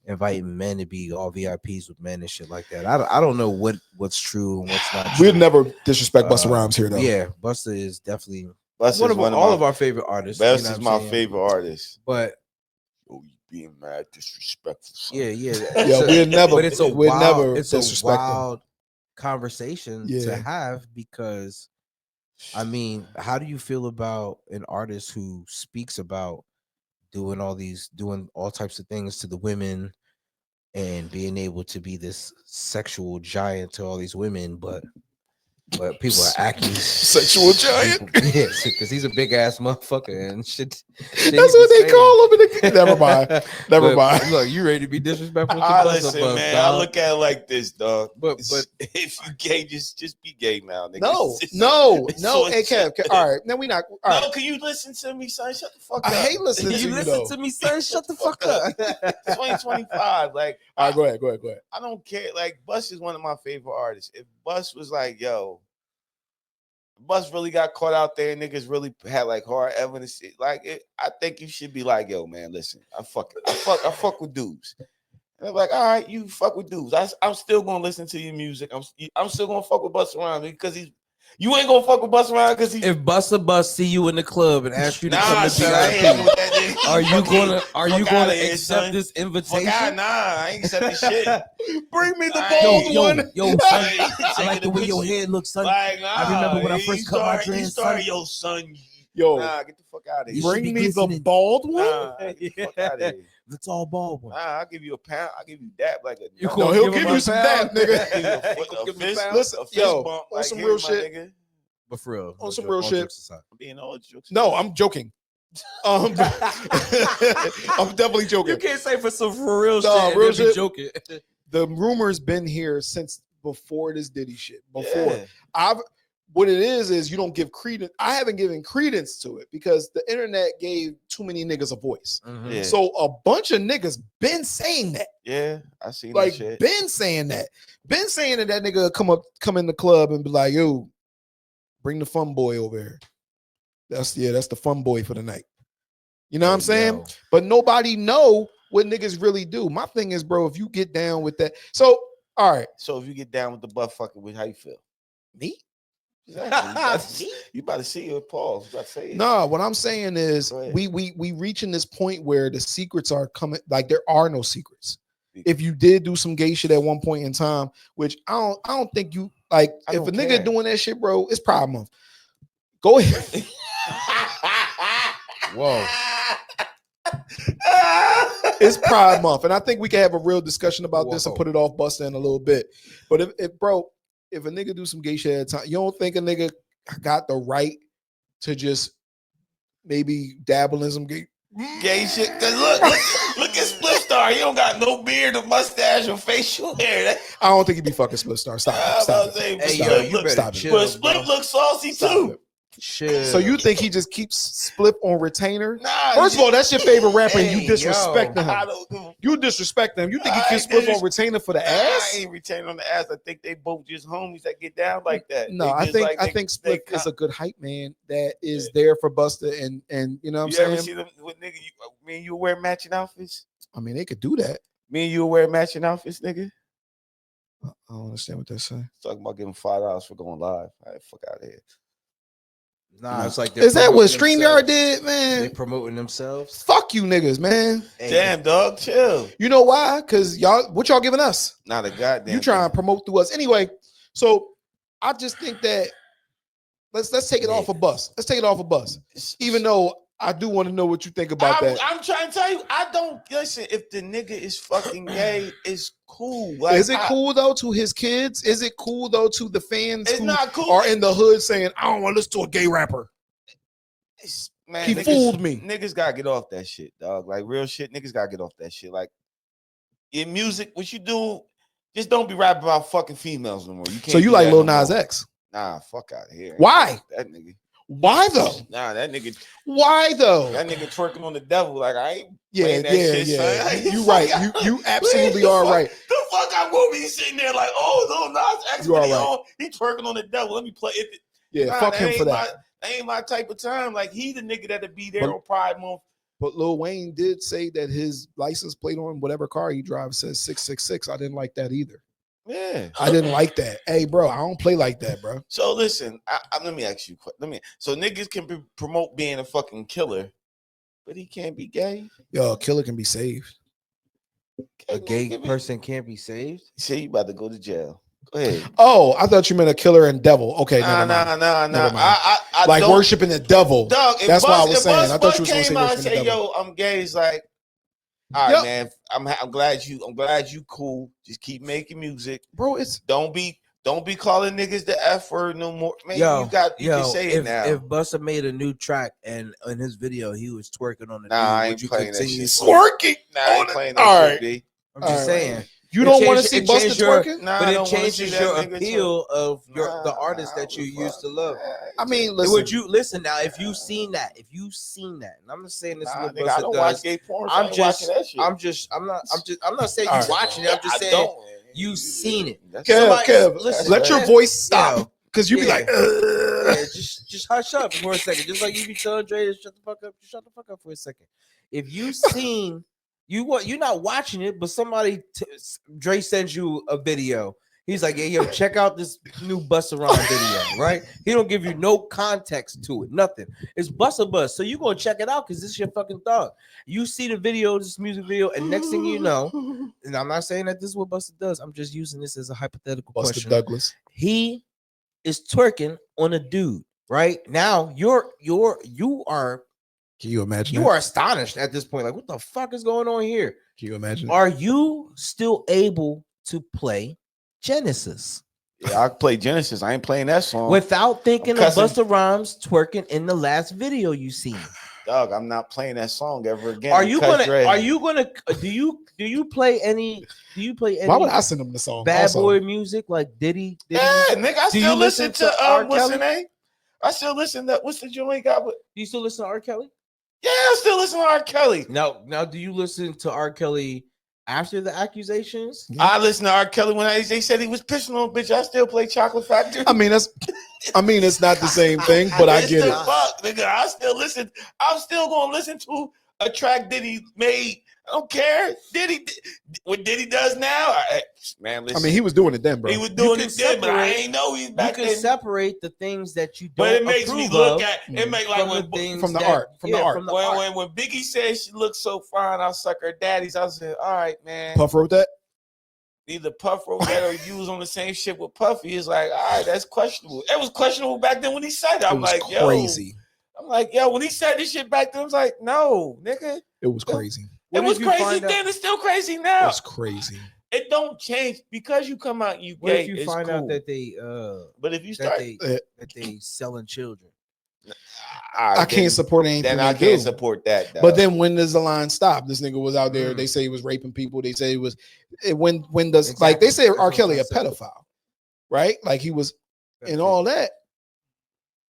inviting men to be all VIPs with men and shit like that. I don't know what's true and what's not true. We'd never disrespect Busta Rhymes here though. Yeah, Busta is definitely Busta is one of our favorite artists. Best is my favorite artist. But oh, you being mad disrespectful. Son. Yeah. We'd never. But it's a disrespect wild conversation to have because, I mean, how do you feel about an artist who speaks about doing all types of things to the women and being able to be this sexual giant to all these women, but people are acting sexual giant? Yeah, because he's a big ass motherfucker and shit. That's what they call him. Never mind. Look, you ready to be disrespectful? Listen, man. I look at it like this, dog. But if you gay, just be gay now, nigga. No. Hey, Kev. All right, now we not. All right. No, can you listen to me, son? Shut the fuck up. I hate listening to you. Listen to me, son. Shut the fuck up. 2025, like. All right, go ahead. I don't care. Like, Bus is one of my favorite artists. If Bus was like, yo. Bus really got caught out there. Niggas really had like hard evidence. I think you should be like, yo, man, listen, I fuck with dudes. And I'm like, all right, you fuck with dudes. I'm still gonna listen to your music. I'm still gonna fuck with Busta Rhymes because you ain't gonna fuck with Busta Rhymes because if Busta Bust see you in the club and ask you to come to VIP, are you gonna accept this invitation? Nah, I ain't accepting shit. Bring me the bald one. Yo, son, I like the way your head looks, son. I remember when I first cut my dreads, son. Yo, son. Nah, get the fuck out of here. Bring me the bald one. Get the fuck out of here. The tall bald one. I'll give you a pound. I'll give you dap like a. He'll give you some dap, nigga. Listen, on some real shit. But for real, on some real shit. Being all jokes. No, I'm joking. I'm definitely joking. You can't say for real shit. Real shit. Joking. The rumor's been here since before this Diddy shit. What it is you don't give credence. I haven't given credence to it because the internet gave too many niggas a voice. Mm-hmm. Yeah. So a bunch of niggas been saying that. Yeah, I see like that shit. Been saying that that nigga come in the club and be like, yo, bring the fun boy over here. That's the fun boy for the night. You know what I'm saying? Yo. But nobody know what niggas really do. My thing is, bro, if you get down with that. So, all right. So if you get down with the butt fucking with, how you feel? Me? Exactly. You about to see it, Paul. You about to say it. No, what I'm saying is we reaching this point where the secrets are coming, like there are no secrets. If you did do some gay shit at one point in time, which I don't think you like, if a nigga doing that shit, bro, it's Pride Month. Go ahead. Whoa. It's Pride Month, and I think we can have a real discussion about this and put it off Busta in a little bit. But if a nigga do some gay shit at a time, you don't think a nigga got the right to just maybe dabble in some gay shit? Cause look at Split Star. He don't got no beard or mustache or facial hair. I don't think he be fucking Split Star. Stop it. Stop it. But Split looks saucy too. Shit. So you think he just keeps Splip on retainer? Nah. First of all, that's your favorite rapper, and you disrespect him. You disrespect him. You think he keeps Splip on retainer for the ass? I ain't retaining on the ass. I think they both just homies that get down like that. No, I think Splip is a good hype man that is there for Busta, and you know what I'm saying. You ever see them with nigga? Me and you wear matching outfits. I mean, they could do that. Me and you wear matching outfits, nigga. I don't understand what they're saying. Talking about giving $5 for going live. All right, fuck out of here. Nah, it's like is that what StreamYard did, man? They promoting themselves. Fuck you, niggas, man. Hey, damn, dog, chill. You know why? Because what y'all giving us? Not a goddamn. You trying to promote through us anyway? So I just think that let's take it off a bus. Let's take it off a bus. Even though I do want to know what you think about that. I'm trying to tell you, I don't listen. If the nigga is fucking gay, it's cool. Like, is it cool though to his kids? Is it cool though to the fans who are in the hood saying, I don't want to listen to a gay rapper? Man, He fooled me. Niggas gotta get off that shit, dog. Like real shit, niggas gotta get off that shit. Like in music, what you do, just don't be rapping about fucking females no more. You can't. So you like Lil Nas X? Nah, fuck out of here. Why? That nigga. Why though? Nah, that nigga. Why though? That nigga twerking on the devil. Like I ain't. Yeah, that shit, son. You right. You absolutely are right. The fuck I won't be sitting there like, oh, Lil Nas X. You are right. He twerking on the devil. Let me play it. Yeah, nah, fuck him for that. That ain't my type of time. Like he the nigga that'll be there on Pride Month. But Lil Wayne did say that his license plate on whatever car he drives says 666. I didn't like that either. Yeah, I didn't like that. Hey, bro, I don't play like that, bro. So listen, let me ask you. So niggas can promote being a fucking killer, but he can't be gay. Yo, a killer can be saved. A gay person can't be saved. See, you about to go to jail. Go ahead. Oh, I thought you meant a killer and devil. Okay, nah. I like worshiping the devil. Dog, that's what I was saying. I thought you was going to say worshiping the devil. Yo, I'm gay. It's like, all right, man. I'm glad you cool. Just keep making music, bro. It's don't be calling niggas the F word no more, man. You can say it now. If Busta made a new track and in his video he was twerking on the I ain't playing that shit. Twerking? I ain't playing that shit. I'm just saying. You don't want to see Busta twerking? But it changes your appeal of the artist that you used to love. I mean, listen. Would you listen now? If you've seen that, and I'm not saying this is what Busta I don't watch gay porn. I'm not saying you watching it. I'm just saying you've seen it. Kev, listen, let your voice stop because you be like, just hush up for a second. Just like you be telling Dre to shut the fuck up. Just shut the fuck up for a second. If you seen. You're not watching it, but Dre sends you a video. He's like, yo, check out this new Busta Rhymes video, right? He don't give you no context to it, nothing. It's Busta Bus, so you gonna check it out because this is your fucking thought. You see the video, this music video, and next thing you know, and I'm not saying that this is what Busta does. I'm just using this as a hypothetical question. Douglas. He is twerking on a dude, right? Now you are. Can you imagine? You are astonished at this point. Like, what the fuck is going on here? Can you imagine? Are you still able to play Genesis? Yeah, I play Genesis. I ain't playing that song without thinking of Busta Rhymes twerking in the last video you seen. Dog, I'm not playing that song ever again. Are you gonna? Do you play any? Why would I send him the song? Bad boy music like Diddy? Yeah, nigga. I still listen to what's the name? I still listen to what's the joint he got? Do you still listen to R. Kelly? Yeah, I still listen to R. Kelly. Now, do you listen to R. Kelly after the accusations? Yeah. I listen to R. Kelly when they said he was pissing on bitch. I still play Chocolate Factory. I mean, it's not the same thing, but I get it. Fuck, nigga. I still listen. I'm still gonna listen to a track Diddy made. I don't care. What Diddy does now, man. Listen. I mean, he was doing it then, bro. He was doing it then, but I ain't know he's back then. You can separate the things that you don't. But it makes me look at it. Make like from the art. When Biggie said she looked so fine, I'll suck her daddies. I said, all right, man. Puff wrote that. Either Puff wrote that or you was on the same shit with Puffy. It's like, all right, that's questionable. It was questionable back then when he said it. I'm like, crazy. Yo, when he said this shit back then, I was like, no, nigga. It was crazy. It was crazy then. It's still crazy now. It's crazy. It don't change because you come out. You what gay, if you find out that they? But if you start that they selling children, I can't support anything. Then I can't support that. But then when does the line stop? This nigga was out there. They say he was raping people. They say it was. When does like they say R. Kelly a pedophile, right? Like he was, and all that.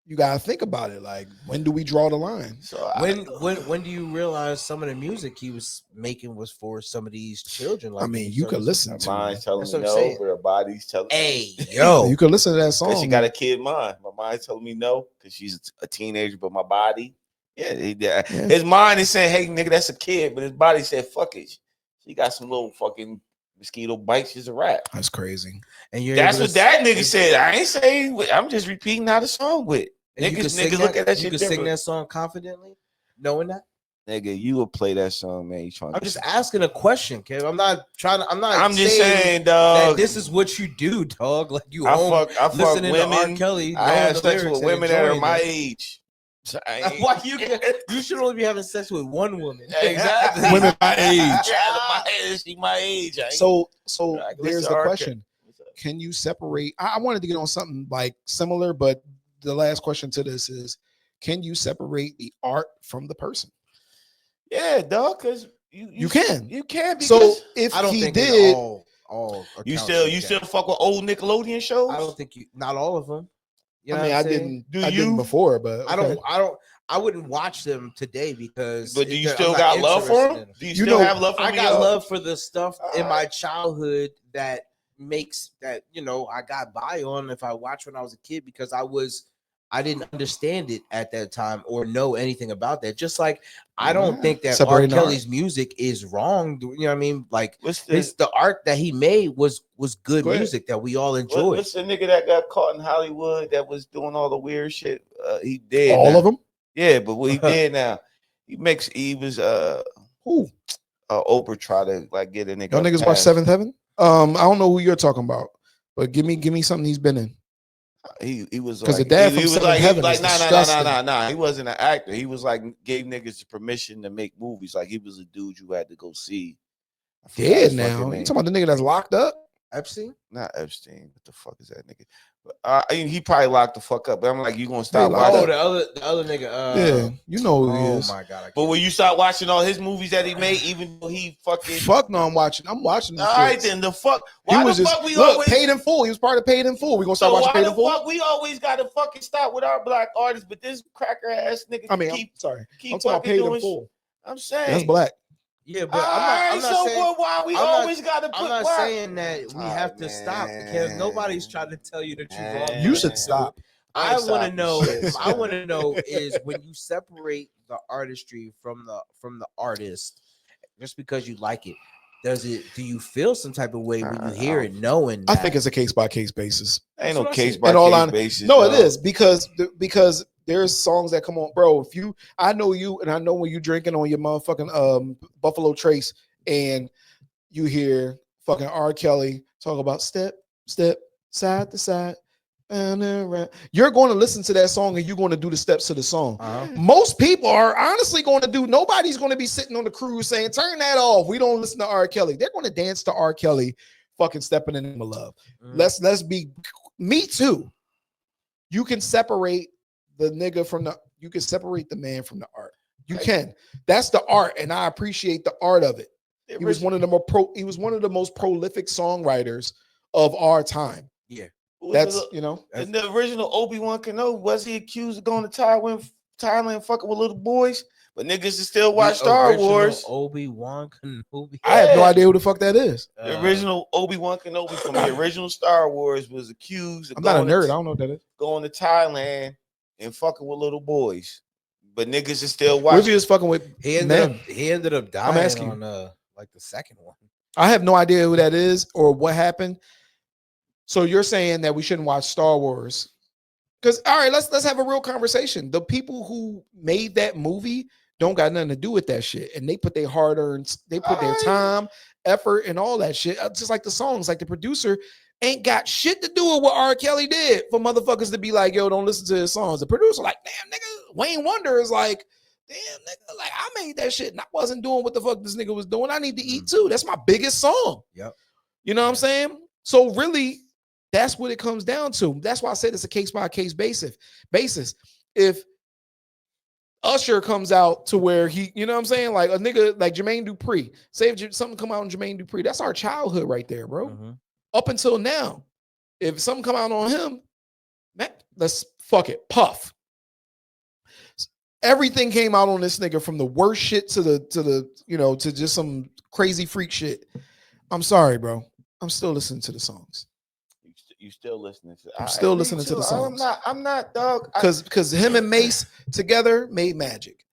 You gotta think about it. Like, when do we draw the line? So when do you realize some of the music he was making was for some of these children? Like, I mean, you could listen to. My mind's telling me no, but her body's telling me. Hey, yo, you could listen to that song. She got a kid mind. My mind's telling me no because she's a teenager, but my body, his mind is saying, "Hey, nigga, that's a kid," but his body said, "Fuck it." She got some little fucking mosquito bites. She's a rat. That's crazy. And that's what that nigga said. I ain't saying. I'm just repeating how the song went. Niggas look at that shit. You can sing that song confidently, knowing that. Nigga, you will play that song, man. I'm just asking a question, Kev. I'm just saying, dog. That this is what you do, dog. Like you I fuck listening women. to R. Kelly. I have sex with women that are my age. Why you should only be having sex with one woman. Exactly. Women my age. She my age. So there's the question. Can you separate? I wanted to get on something like similar, but the last question to this is, can you separate the art from the person? Yeah, dog. Because You can. You can. So Because if I don't he think did, all you accounts still fuck with old Nickelodeon shows. I don't think not all of them. You know I mean, what I'm I saying? didn't before, but okay. I wouldn't watch them today because. But do you I'm still not got love for interested them? in them. Do you You still know, have love for them? I got love for the stuff in my Alright. childhood that makes that I got by on if I watched when I was a kid because I didn't understand it at that time or know anything about that. Just like I don't think that R. Separating the Kelly's music is wrong. You know what I mean? Like What's the art that he made was good Go ahead. music that we all enjoyed. What's the nigga that got caught in Hollywood that was doing all the weird shit? He dead. All now. of them? Yeah, but what he did now, he was Who? Oprah try to like get a nigga. Y'all niggas watch pass. Seventh Heaven? I don't know who you're talking about, but give me something he's been in. He was 'Cause like the dad he from was Seventh like Heaven is disgusting. nah. He wasn't an actor. He was like gave niggas the permission to make movies. Like he was a dude you had to go see. I forgot Dead his now. fucking You name. talking about the nigga that's locked up? Epstein? Not Epstein. What the fuck is that nigga? But, he probably locked the fuck up. But I'm like, you gonna stop locked watching? the other nigga. Yeah, you know who he is. Oh my god! But when you start watching all his movies that he made, even though he fucking Fuck no, I'm watching them. all right, shits. then the fuck. He Why was the just fuck we look always Paid in Full. He was part of Paid in Full. We gonna start so watching why Paid the in Full? fuck we always gotta fucking stop with our black artists, but this cracker ass nigga I mean, keep I'm sorry. keep I'm talking about fucking Paid in doing Full. I'm saying That's black. Yeah, but I'm not so saying. why we I'm not- always gotta put I'm not why? saying that we have to stop because Man. nobody's trying to tell you that you're wrong. You should stop. I ain't want to stopping know. shit, I son. want to know is when you separate the artistry from the artist, just because you like it, do you feel some type of way when you hear it, knowing? I think it's a case by case basis. Ain't no what I case said. by In all case honesty, basis. no, dog. it is because there's songs that come on, bro. I know you, and I know when you drinking on your motherfucking Buffalo Trace, and you hear fucking R. Kelly talk about step, side to side, and around. You're going to listen to that song, and you're going to do the steps to the song. Most people are honestly going to do. Nobody's going to be sitting on the cruise saying, "Turn that off." We don't listen to R. Kelly. They're going to dance to R. Kelly, fucking stepping in the name of love. Let's be. Me too. You can separate the nigga from the. You can separate the man from the art. You can. That's the art, and I appreciate the art of it. He was one of the most prolific songwriters of our time. Yeah. That's in the original Obi-Wan Kenobi, was he accused of going to Thailand fucking with little boys? But niggas is still watch Star Wars. Obi-Wan Kenobi. I have no idea who the fuck that is. The original Obi-Wan Kenobi from the original Star Wars was accused of I'm not a nerd. I don't know what that is. Going to Thailand and fucking with little boys. But niggas is still What if watching. he was fucking with He ended up dying asking on like the second one. I have no idea who that is or what happened. So you're saying that we shouldn't watch Star Wars? Because all right, let's have a real conversation. The people who made that movie don't got nothing to do with that shit, and they put their hard-earned, they put their time, effort, and all that shit. Just like the songs, like the producer ain't got shit to do with what R. Kelly did for motherfuckers to be like, yo, don't listen to his songs. The producer like, damn nigga, Wayne Wonder is like, damn nigga, like I made that shit and I wasn't doing what the fuck this nigga was doing. I need to eat too. That's my biggest song. Yep. You know what I'm saying? So really, that's what it comes down to. That's why I said it's a case by case basis. If Usher comes out to where he, you know what I'm saying? Like a nigga like Jermaine Dupri. Say if something come out on Jermaine Dupri, that's our childhood right there, bro. Up until now. If something come out on him, man, let's fuck it. Puff. Everything came out on this nigga from the worst shit to the to just some crazy freak shit. I'm sorry, bro. I'm still listening to the songs. You still listening to? I'm still listening to the songs. I'm not, dog. Because him and Mace together made magic.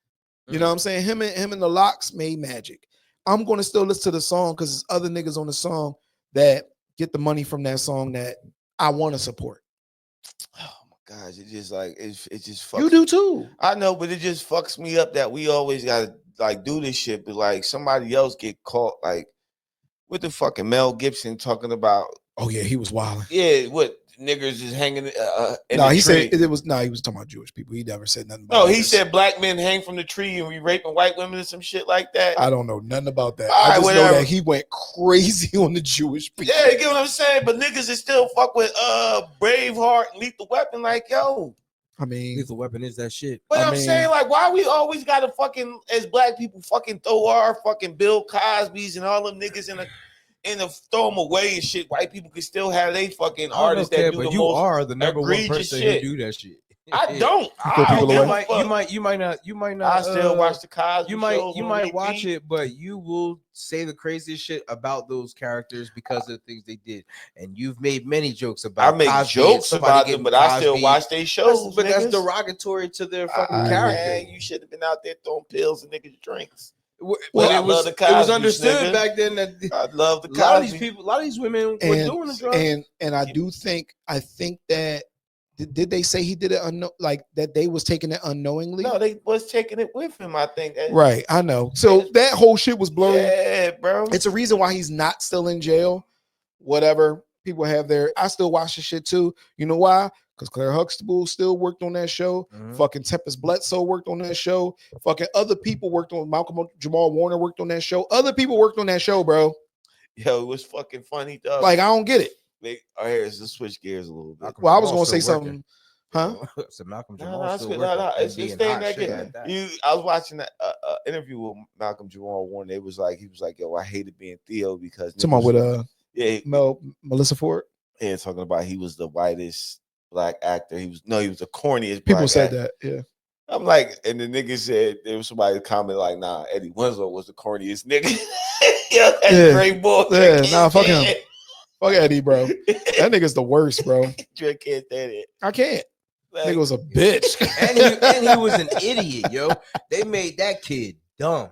You know what I'm saying? Him and the Locks made magic. I'm going to still listen to the song because there's other niggas on the song that get the money from that song that I want to support. Oh my gosh, it just like it just fucks. You do too. I know, but it just fucks me up that we always gotta like do this shit, but like somebody else get caught like with the fucking Mel Gibson talking about. Oh yeah, he was wilding. Yeah, what niggas is hanging in no, the he tree. said it was he was talking about Jewish people. He never said nothing about No, he this. said black men hang from the tree and we raping white women or some shit like that. I don't know nothing about that. All I right, just whatever. know that he went crazy on the Jewish people. Yeah, you get what I'm saying? But niggas is still fuck with Braveheart and Lethal Weapon, like, yo. I mean, Lethal Weapon is that shit. But I I'm mean- saying, like, why we always gotta fucking, as black people, fucking throw our fucking Bill Cosby's and all them niggas in the throw them away and shit. White people can still have they fucking I don't know, artists that Kev, do but the you most. are the number one egregious person shit. who do that shit. I don't. throw I people don't give away? a fuck. You might not. I still watch the Cosby You shows might on watch repeat. it, but you will say the craziest shit about those characters because of the things they did. And you've made many jokes about. I make Cosby and jokes somebody about them, getting but I still Cosby. watch their shows. But that's niggas. derogatory to their fucking Ah, character. man, you should have been out there throwing pills and niggas drinks. But Well, I it was love the it was Cosby's, understood nigga. back then that I love the a lot of these Cosby. people, a lot of these women were doing the drugs. and I do think that did they say he did it like that they was taking it unknowingly? No, they was taking it with him. I think. Right, I know. So that whole shit was blurry. Yeah, bro. It's a reason why he's not still in jail. Whatever people have there, I still watch the shit too. You know why? Because Claire Huxtable still worked on that show. Mhm. Fucking Tempest Bledsoe worked on that show. Fucking other people worked on Malcolm Jamal Warner worked on that show. Other people worked on that show, bro. Yo, it was fucking funny though. Like I don't get it. All right, let's switch gears a little bit. Malcolm Well, I was Jamal gonna say still something, working. huh? So Malcolm No, Jamal that's still good. working. No, and it's being staying hot that shit good. like that. I was watching that interview with Malcolm Jamal Warner. He was like, yo, I hated being Theo because Talking about with yeah, Melissa Ford. yeah, talking about he was the whitest black actor. He was the corniest. People black said actor. that, yeah. I'm like, and the nigga said there was somebody comment like, nah, Eddie Winslow was the corniest nigga. Yeah, that's Yeah. great boy. Yeah, nah, fuck him. Fuck Eddie, bro. That nigga's the worst, bro. Drake can't stand it. I can't. Like, Nigga was a bitch. and he was an idiot, yo. They made that kid dumb.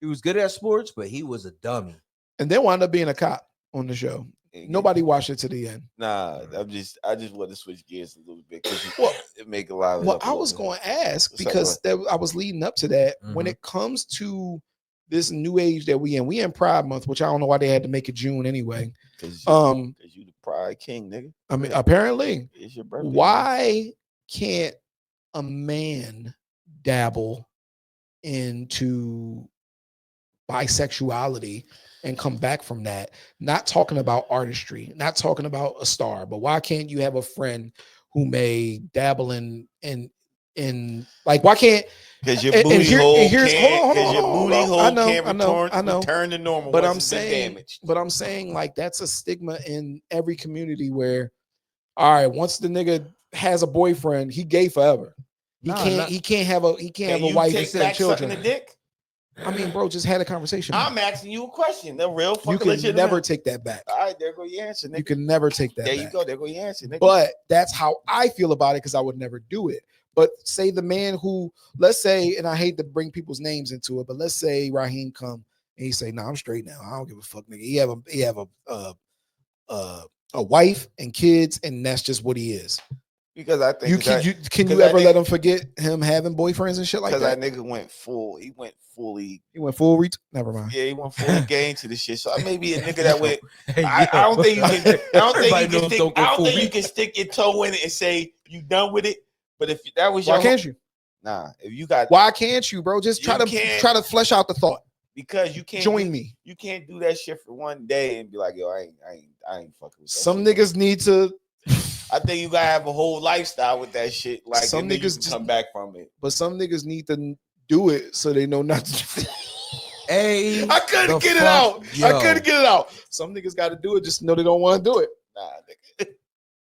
He was good at sports, but he was a dummy. And then wound up being a cop on the show. Nobody watched it to the end. Nah, I just want to switch gears a little bit because Well, it make a lot of. Well, I was going to ask because I was leading up to that. When it comes to this new age that we in Pride Month, which I don't know why they had to make it June anyway. Because you the Pride King, nigga. I mean, apparently, it's your birthday. Why can't a man dabble into bisexuality and come back from that? Not talking about artistry, not talking about a star, but why can't you have a friend who may dabble in like why can't? Because your booty hole can't return to normal. But I'm saying like that's a stigma in every community where, all right, once the nigga has a boyfriend, he gay forever. He can't have a wife and send children. The dick? I mean, bro, just had a conversation. I'm asking you a question. The real fucking you can never take that back. All right, there go your answer, nigga. You can never take that there back. You go. There go your answer, nigga. But that's how I feel about it because I would never do it. But say the man who, let's say, and I hate to bring people's names into it, but let's say Raheem come and he say, "Nah, I'm straight now. I don't give a fuck, nigga. He have a wife and kids, and that's just what he is." Because I think can you ever let him forget him having boyfriends and shit like that? Because that nigga went full. He went fully. Never mind. Yeah, he went fully gay into this shit. So maybe a nigga that went. I don't think you can. I don't think you can stick your toe in it and say you done with it. But if that was your, why can't you? Nah, if you got, why can't you, bro? Just try to flesh out the thought. Because you can't join me. You can't do that shit for one day and be like, yo, I ain't fucking with that. Some niggas need to. I think you gotta have a whole lifestyle with that shit. Like some niggas just come back from it. But some niggas need to do it so they know not to. Hey, I couldn't get it out. Yo. I couldn't get it out. Some niggas got to do it just know they don't want to do it. Nah, nigga.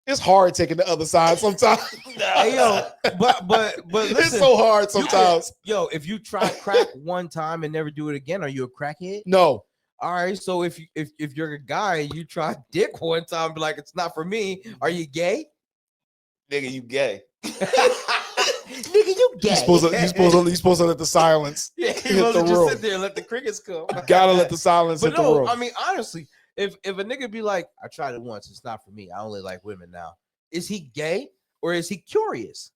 It's hard taking the other side sometimes. Hey, yo, but listen, it's so hard sometimes. If you try crack one time and never do it again, are you a crackhead? No. All right, so if you're a guy and you try dick one time, be like, it's not for me. Are you gay? Nigga, you gay. Nigga, you gay. You supposed to let the silence hit the room. Just sit there and let the crickets come. You gotta let the silence hit the room. I mean, honestly, if a nigga be like, I tried it once, it's not for me. I only like women now. Is he gay or is he curious?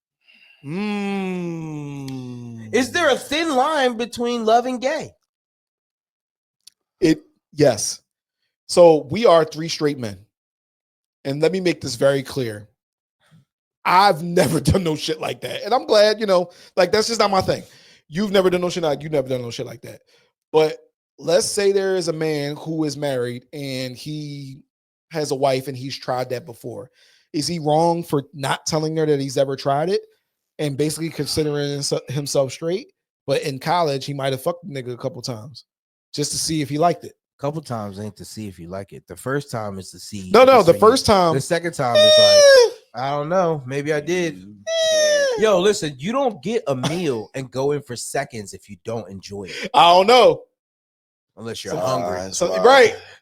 Is there a thin line between love and gay? Yes. So we are 3 straight men. And let me make this very clear. I've never done no shit like that. And I'm glad, like that's just not my thing. You've never done no shit like you've never done no shit like that. But let's say there is a man who is married and he has a wife and he's tried that before. Is he wrong for not telling her that he's ever tried it? and basically considering himself straight. But in college, he might have fucked the nigga a couple times just to see if he liked it. Couple times ain't to see if you like it. The first time is to see. No, the first time. The second time is like, I don't know. Maybe I did. Yo, listen, you don't get a meal and go in for seconds if you don't enjoy it. I don't know. Unless you're hungry.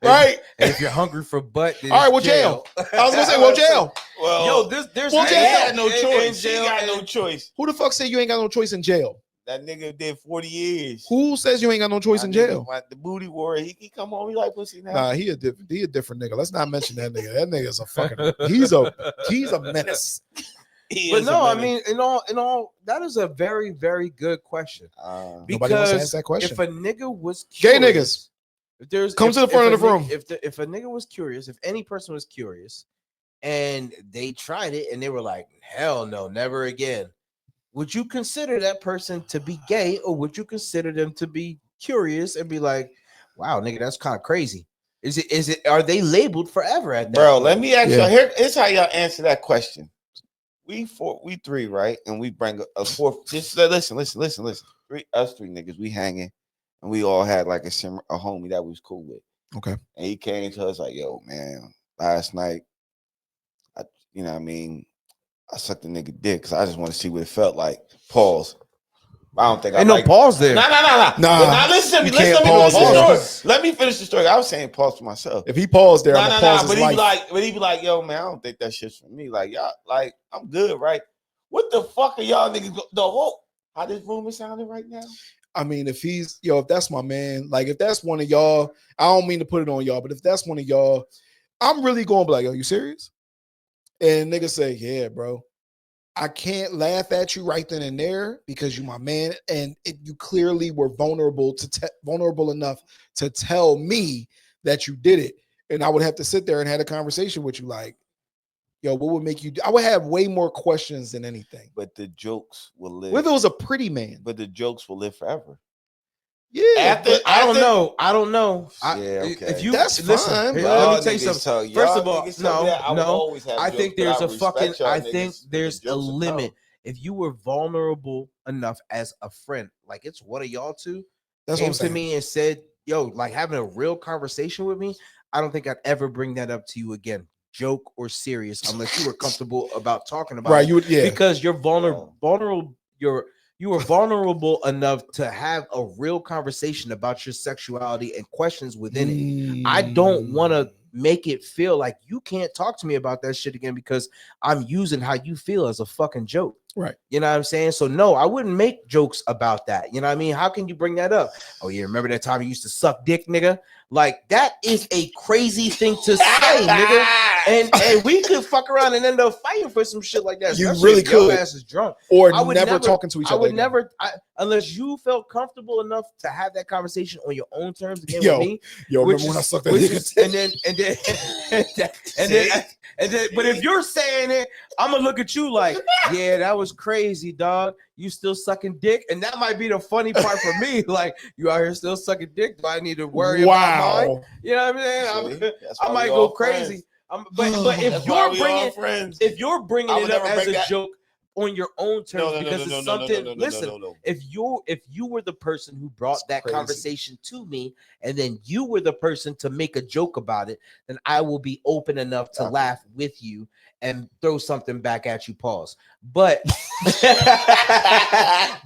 Right. And if you're hungry for butt, then all right, well, jail. I was gonna say, well, jail. Well, yo, there's well, jail. He had no choice. He got no choice. Who the fuck said you ain't got no choice in jail? That nigga did 40 years. Who says you ain't got no choice in jail? The booty warrior. He come home. He like pussy now. Nah, he a different nigga. Let's not mention that nigga. That nigga's a fucking. He's a menace. But no, I mean, in all, that is a very, very good question. Nobody wants to ask that question. If a nigga was curious, gay niggas, come to the front of the room. If a nigga was curious, if any person was curious, and they tried it and they were like, hell no, never again. Would you consider that person to be gay, or would you consider them to be curious and be like, wow, nigga, that's kind of crazy? Is it? Are they labeled forever at that? Bro, point? let me ask y'all. Here's how y'all answer that question. We three, right? And we bring a fourth. Just listen. Us three niggas, we hanging, and we all had like a homie that we was cool with. Okay. And he came to us like, yo, man, last night, you know what I mean? I sucked the nigga dick because I just want to see what it felt like. Pause. I don't think ain't no pause there. Nah. Now listen to me. Let me finish the story. I was saying pause for myself. If he paused there, I'm pause his life. But he be like, yo, man, I don't think that shit's for me. Like, y'all, like, I'm good, right? What the fuck are y'all niggas how this room is sounding right now? I mean, if that's my man, like if that's one of y'all, I don't mean to put it on y'all, but if that's one of y'all, I'm really going to be like, yo, you serious? And niggas say, yeah, bro. I can't laugh at you right then and there because you my man, and you clearly were vulnerable enough to tell me that you did it, and I would have to sit there and have a conversation with you, like, yo, what would make you? I would have way more questions than anything. But the jokes will live. Whether it was a pretty man, but the jokes will live forever. Yeah, I don't know. Yeah, okay. If you that's listen, fine. Here, let me tell you something. First of all, no. I think there's a fucking. I think there's a limit. If you were vulnerable enough as a friend, like it's one of y'all two, came to me and said, "Yo, like having a real conversation with me," I don't think I'd ever bring that up to you again, joke or serious, unless you were comfortable about talking about it. Because you're vulnerable. You were vulnerable enough to have a real conversation about your sexuality and questions within it. I don't want to make it feel like you can't talk to me about that shit again because I'm using how you feel as a fucking joke. Right. You know what I'm saying? So no, I wouldn't make jokes about that. You know what I mean? How can you bring that up? Oh yeah, remember that time you used to suck dick, nigga? Like that is a crazy thing to say, nigga. And we could fuck around and end up fighting for some shit like that. You really could. Your ass is drunk. Or never talking to each other. I would never, unless you felt comfortable enough to have that conversation on your own terms again with me. Remember when I sucked that nigga? And then, but if you're saying it, I'm gonna look at you like, yeah, that was crazy, dog. You still sucking dick, and that might be the funny part for me. Like, you out here still sucking dick. Do I need to worry about mine? You know what I'm saying? I might go crazy. But if you're bringing it up as a joke on your own terms because it's something. Listen, if you were the person who brought that conversation to me, and then you were the person to make a joke about it, then I will be open enough to laugh with you and throw something back at you. Pause. But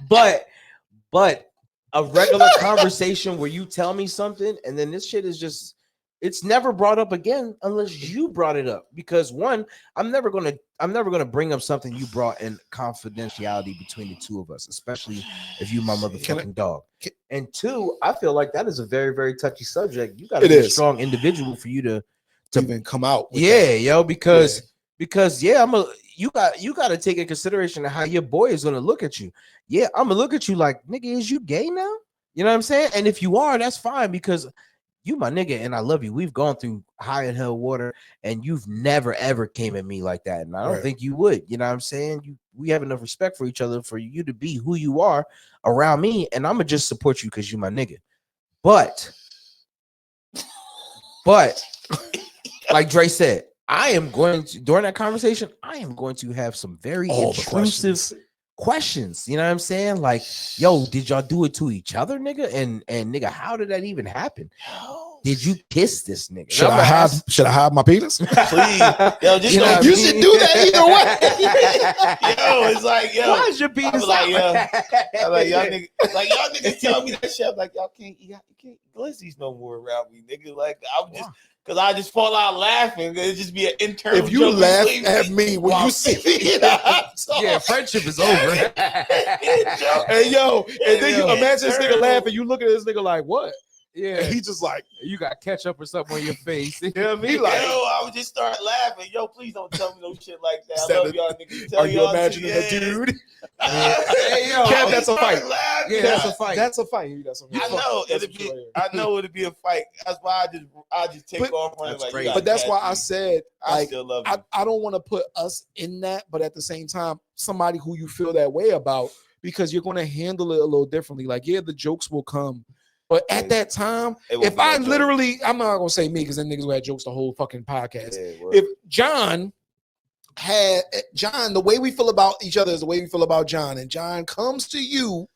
but a regular conversation where you tell me something and then this shit is just. It's never brought up again unless you brought it up. Because one, I'm never gonna bring up something you brought in confidentiality between the two of us, especially if you my motherfucking dog. And two, I feel like that is a very, very touchy subject. You gotta be a strong individual for you to even come out. Because you gotta take in consideration of how your boy is gonna look at you. Yeah, I'm gonna look at you like, nigga, is you gay now? You know what I'm saying? And if you are, that's fine because you my nigga and I love you. We've gone through high and hell water and you've never ever came at me like that. And I don't think you would. You know what I'm saying? We have enough respect for each other for you to be who you are around me. And I'm gonna just support you because you my nigga. But like Dre said, I am going to during that conversation, I am going to have some very intrusive questions. You know what I'm saying? Like, yo, did y'all do it to each other, nigga? And nigga, how did that even happen? Did you kiss this nigga? Should I hide my penis? Please, yo, just You should do that either way. Yo, it's like, yo, why is your penis? I'm like, I'm like, y'all niggas tell me that shit. I'm like, y'all can't glizzies no more around me, nigga. Like, I'm just. Cause I just fall out laughing. It'd just be an internal. If you laugh at me when you see me in the hot sauce, yeah, friendship is over. Hey yo, and then you imagine this nigga laughing. You look at this nigga like what? Yeah, and he just like you got ketchup or something on your face. You know what I mean? Like, yo, I would just start laughing. Yo, please don't tell me no shit like that. I love y'all niggas. Are you imagining a dude? Hey yo, Kev, that's a fight. Yeah, that's a fight. That's a fight. I know it'd be a fight. That's why I just take off running like. But that's why I said I still love you. I don't want to put us in that, but at the same time, somebody who you feel that way about, because you're going to handle it a little differently. Like, yeah, the jokes will come. But at that time, if I literally, I'm not gonna say me because then niggas will have jokes the whole fucking podcast. If John, the way we feel about each other is the way we feel about John, and John comes to you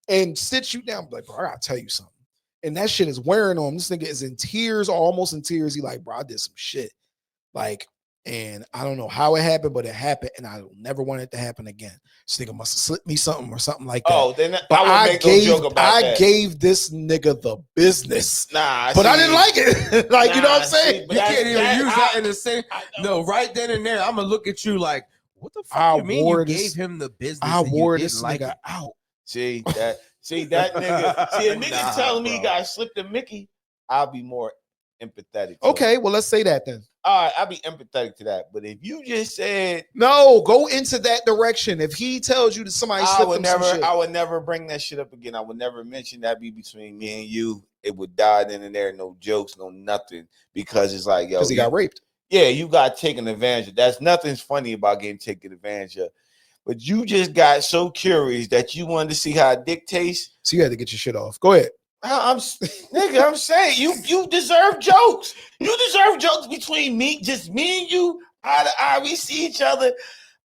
and sits you down, like, bro, I gotta tell you something. And that shit is wearing on him. This nigga is in tears, or almost in tears. He like, bro, I did some shit. Like, and I don't know how it happened, but it happened, and I never want it to happen again. This nigga must have slipped me something or something like that. Oh, then I gave this nigga the business. Nah, but I didn't like it. Like, you know what I'm saying? You can't even use that in the same. No, right then and there, I'm gonna look at you like, what the fuck you mean you gave him the business? I wore this nigga out. See that nigga. See a nigga telling me he got slipped a Mickey. I'll be more empathetic. Okay, well, let's say that then. All right, I'll be empathetic to that. But if you just said no, go into that direction. If he tells you that somebody slipped him some shit, I would never bring that shit up again. I would never mention that be between me and you. It would die then and there, no jokes, no nothing, because it's like, yo, because he got raped. Yeah, you got taken advantage of. That's nothing's funny about getting taken advantage of. But you just got so curious that you wanted to see how dick tastes. So you had to get your shit off. Go ahead. I'm saying you deserve jokes. You deserve jokes between me, just me and you. Eye to eye, we see each other.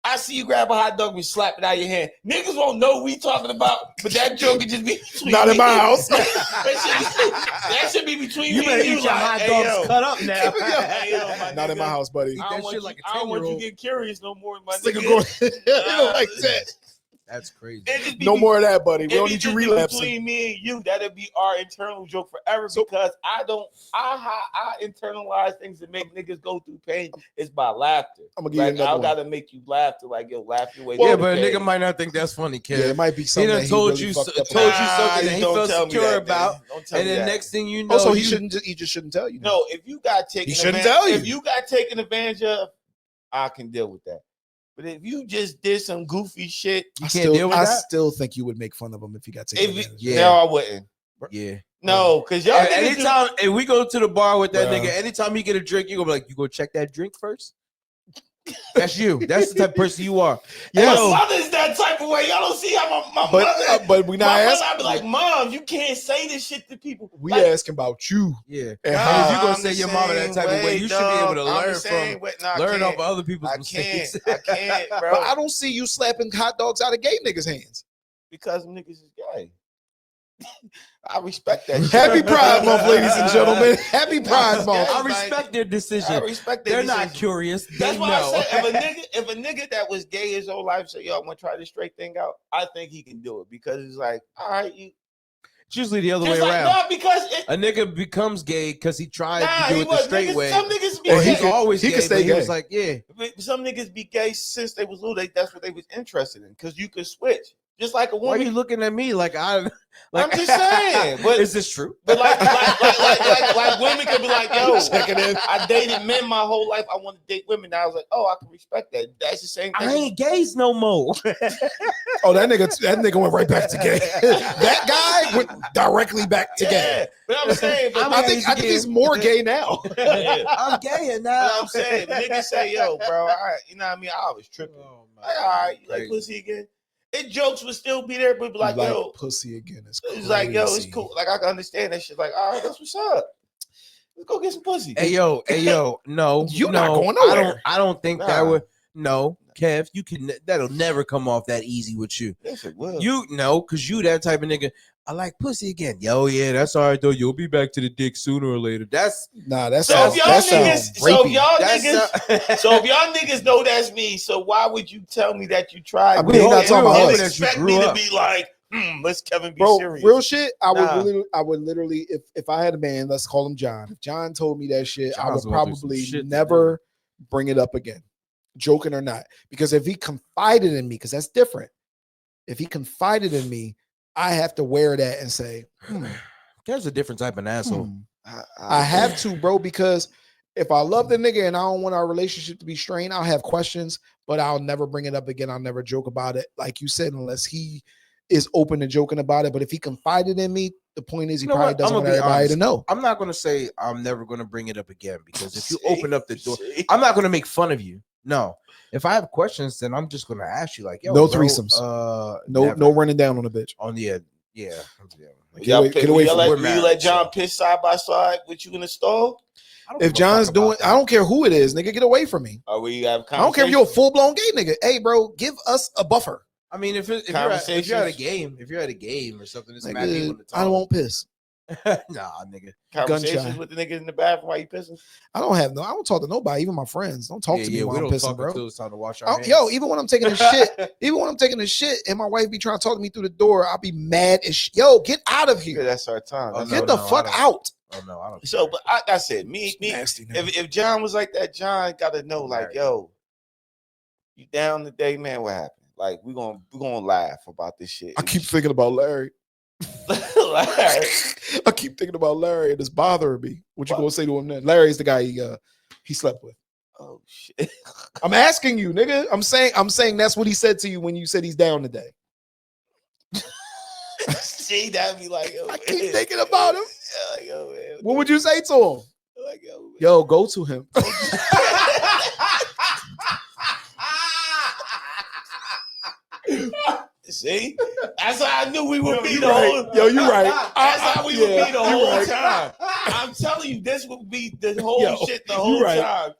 I see you grab a hot dog and slap it out of your hand. Niggas won't know what we talking about, but that joke could just be between not in my house. that should be between you me better and you. Eat your hot dogs cut up now. Not in my house, buddy. I don't want you to get curious no more, my nigga. Like that. That's crazy. No more of that, buddy. We don't need you relapsing. Between me and you, that'll be our internal joke forever, because I internalize things that make niggas go through pain is by laughter. I'm gonna give you another one. I gotta make you laugh to like, yo, laugh your way. Yeah, but a nigga might not think that's funny, kid. Yeah, it might be something. He done told you something that he felt secure about, and then next thing you know, also he just shouldn't tell you. No, if you got taken, if you got taken advantage of, I can deal with that. But if you just did some goofy shit, you can't deal with that. I still think you would make fun of him if you got taken advantage of. No, I wouldn't. Yeah. No, because y'all. Anytime if we go to the bar with that nigga, anytime you get a drink, you gonna be like, you go check that drink first. That's you. That's the type of person you are. Yes. My mother's that type of way. Y'all don't see how my mother. But we not asking. I'd be like, Mom, you can't say this shit to people. We asking about you. Yeah. And if you gonna say your mama that type of way, you should be able to learn off of other people's mistakes. I can't, bro. But I don't see you slapping hot dogs out of gay niggas' hands. Because niggas is gay. I respect that. Happy Pride Month, ladies and gentlemen. Happy Pride Month. I respect their decision. I respect their decision. They're not curious. That's why I said if a nigga that was gay his whole life say, yo, I'm gonna try this straight thing out, I think he can do it, because it's like, all right, it's usually the other way around. No, because a nigga becomes gay because he tried to do it the straight way. Some niggas be gay. He was always he gay, could stay but gay. He was like, yeah. Some niggas be gay since they was little. That's what they was interested in, because you could switch. Just like a woman. Why are you looking at me like I'm just saying. But is this true? But like women could be like, yo, check it in. I dated men my whole life. I want to date women. Now I was like, oh, I can respect that. That's the same thing. I ain't gays no more. Oh, that nigga went right back to gay. That guy went directly back to gay. But I'm saying, I think he's more gay now. I'm gay now. But I'm saying, niggas say, yo, bro, all right, you know what I mean? I was tripping. Oh, like, all right, you like pussy again? It jokes would still be there, but be like, yo, pussy again. It's like, yo, it's cool. Like, I can understand that shit. Like, all right, that's what's up. Let's go get some pussy. Hey yo, no, you're not going nowhere. I don't think that would. No, Kev, that'll never come off that easy with you. Yes, it will. You know, because you that type of nigga. I like pussy again. Yo, yeah, that's all right though. You'll be back to the dick sooner or later. That's so if y'all rapey. niggas know that's me, so why would you tell me that you tried? I mean, you're not talking about us. Expect me to be like, let's Kevin be serious. Real shit. I would literally, if I had a man, let's call him John. If John told me that shit, I would probably never bring it up again, joking or not. Because if he confided in me, because that's different. If he confided in me, I have to wear that and say, there's a different type of asshole. I have to, bro, because if I love the nigga and I don't want our relationship to be strained, I'll have questions, but I'll never bring it up again. I'll never joke about it, like you said, unless he is open to joking about it. But if he confided in me, the point is he probably doesn't want everybody to know. I'm not going to say I'm never going to bring it up again, because if you open up the door, I'm not going to make fun of you. No. If I have questions, then I'm just going to ask you, like, yo, no threesomes. No running down on a bitch. On the Get away from you. Let John piss side by side with you in the stall. If John's doing, I don't care who it is, nigga, get away from me. Or we have I don't care if you're a full blown gay nigga. Hey, bro, give us a buffer. I mean, if you're at a game or something, it's mad people in the I won't piss. Nah, nigga. Conversations with the niggas in the bathroom while you pissing. I don't talk to nobody, even my friends. Don't talk to me while I'm pissing, bro. Until it's time to wash our hands. Yo, even when I'm taking a shit, and my wife be trying to talk to me through the door, I'll be mad as shit. Yo, get out of here. Yeah, that's our time. Get the fuck out. Oh no, I don't. So, but like I said, me, nasty, if John was like that, John got to know, like, yo, you down today, man? What happened? Like, we gonna laugh about this shit. I keep thinking about Larry. I keep thinking about Larry, and it's bothering me. What you gonna say to him then? Larry's the guy he slept with. Oh shit! I'm asking you, nigga. I'm saying that's what he said to you when you said he's down today. See, that'd be like, I keep thinking about him. Yeah, like, yo, man, what would you say to him? Like, yo, go to him. See, that's how I knew we would be the whole. Yo, you're right. That's how we would be the whole time. I'm telling you, this would be the whole shit the whole time.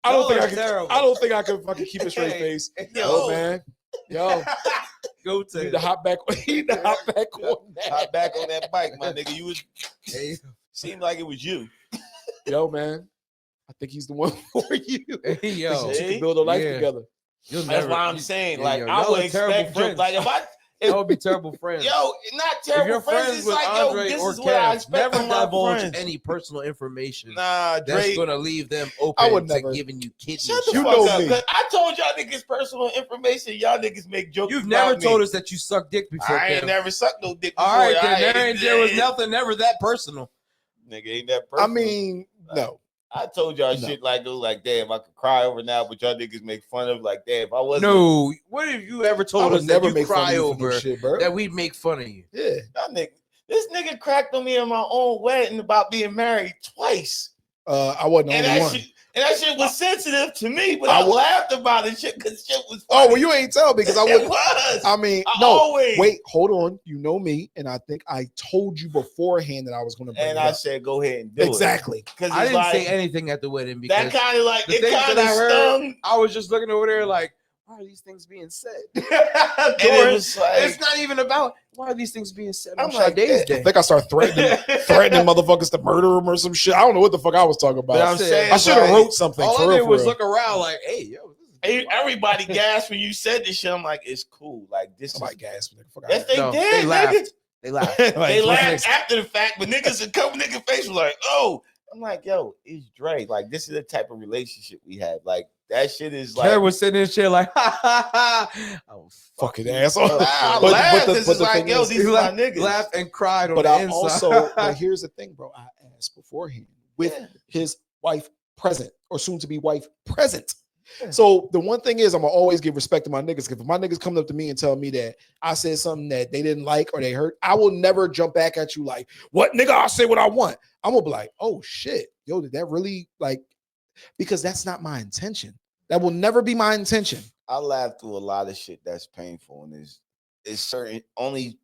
I don't think I can fucking keep a straight face. Yo, man. Yo. Go to the hop back. Hop back on that bike, my nigga. You was seemed like it was you. Yo, man. I think he's the one for you. Hey, yo, you can build a life together. That's why I'm saying. Like, I would expect you. Like, that would be terrible friends. Yo, not terrible friends. It's like, Andre yo, this is Kev, what I expect never from my divulge friends. any personal information. Nah, Drake, that's gonna leave them open to giving you kidney. Shut the fuck up, cause I told y'all niggas personal information. Y'all niggas make jokes. You've never told us that you sucked dick before. I ain't never sucked no dick before. All right, then there was nothing ever that personal. Nigga, ain't that personal? I mean, no. I told y'all shit like damn, I could cry over now, but y'all niggas make fun of like, damn, if I wasn't. No, what have you ever told us that you cry over shit, bro? That we'd make fun of you? Yeah, this nigga cracked on me in my own wedding about being married twice. I wasn't the only one. And that shit was sensitive to me, but I laughed about it shit because shit was funny. Oh, well, you ain't tell me because I wouldn't. It was. I mean, wait, hold on. You know me, and I think I told you beforehand that I was going to bring and it I up. said, go ahead and do exactly. Because I didn't say anything at the wedding because that kind of like it kind of stung. I was just looking over there like, why are these things being said? And it was like, it's not even about why are these things being said on Sade's day. I think I started threatening motherfuckers to murder him or some shit. I don't know what the fuck I was talking about. But I'm saying, I should have wrote something. All I did was look around like, hey, yo. Everybody gasped when you said this shit. I'm like, it's cool. Like this. Somebody gasped. Yes, they did. They laughed. They laughed. They laughed after the fact, but niggas, a couple niggas' face was like, oh. I'm like, yo, it's Dre. Like, this is the type of relationship we have. Like, that shit is like. Claire was sitting in shit like, ha ha ha. Oh, fucking asshole. I laughed. This is like, yo, these are my niggas. Laughed and cried on but the I inside. Also, but here's the thing, bro. I asked beforehand with his wife present or soon to be wife present. Yeah. So the one thing is, I'm gonna always give respect to my niggas. If my niggas come up to me and tell me that I said something that they didn't like or they hurt, I will never jump back at you like, "What, nigga? I say what I want." I'm gonna be like, "Oh shit, yo, did that really like?" Because that's not my intention. That will never be my intention. I laugh through a lot of shit that's painful, and it's certain only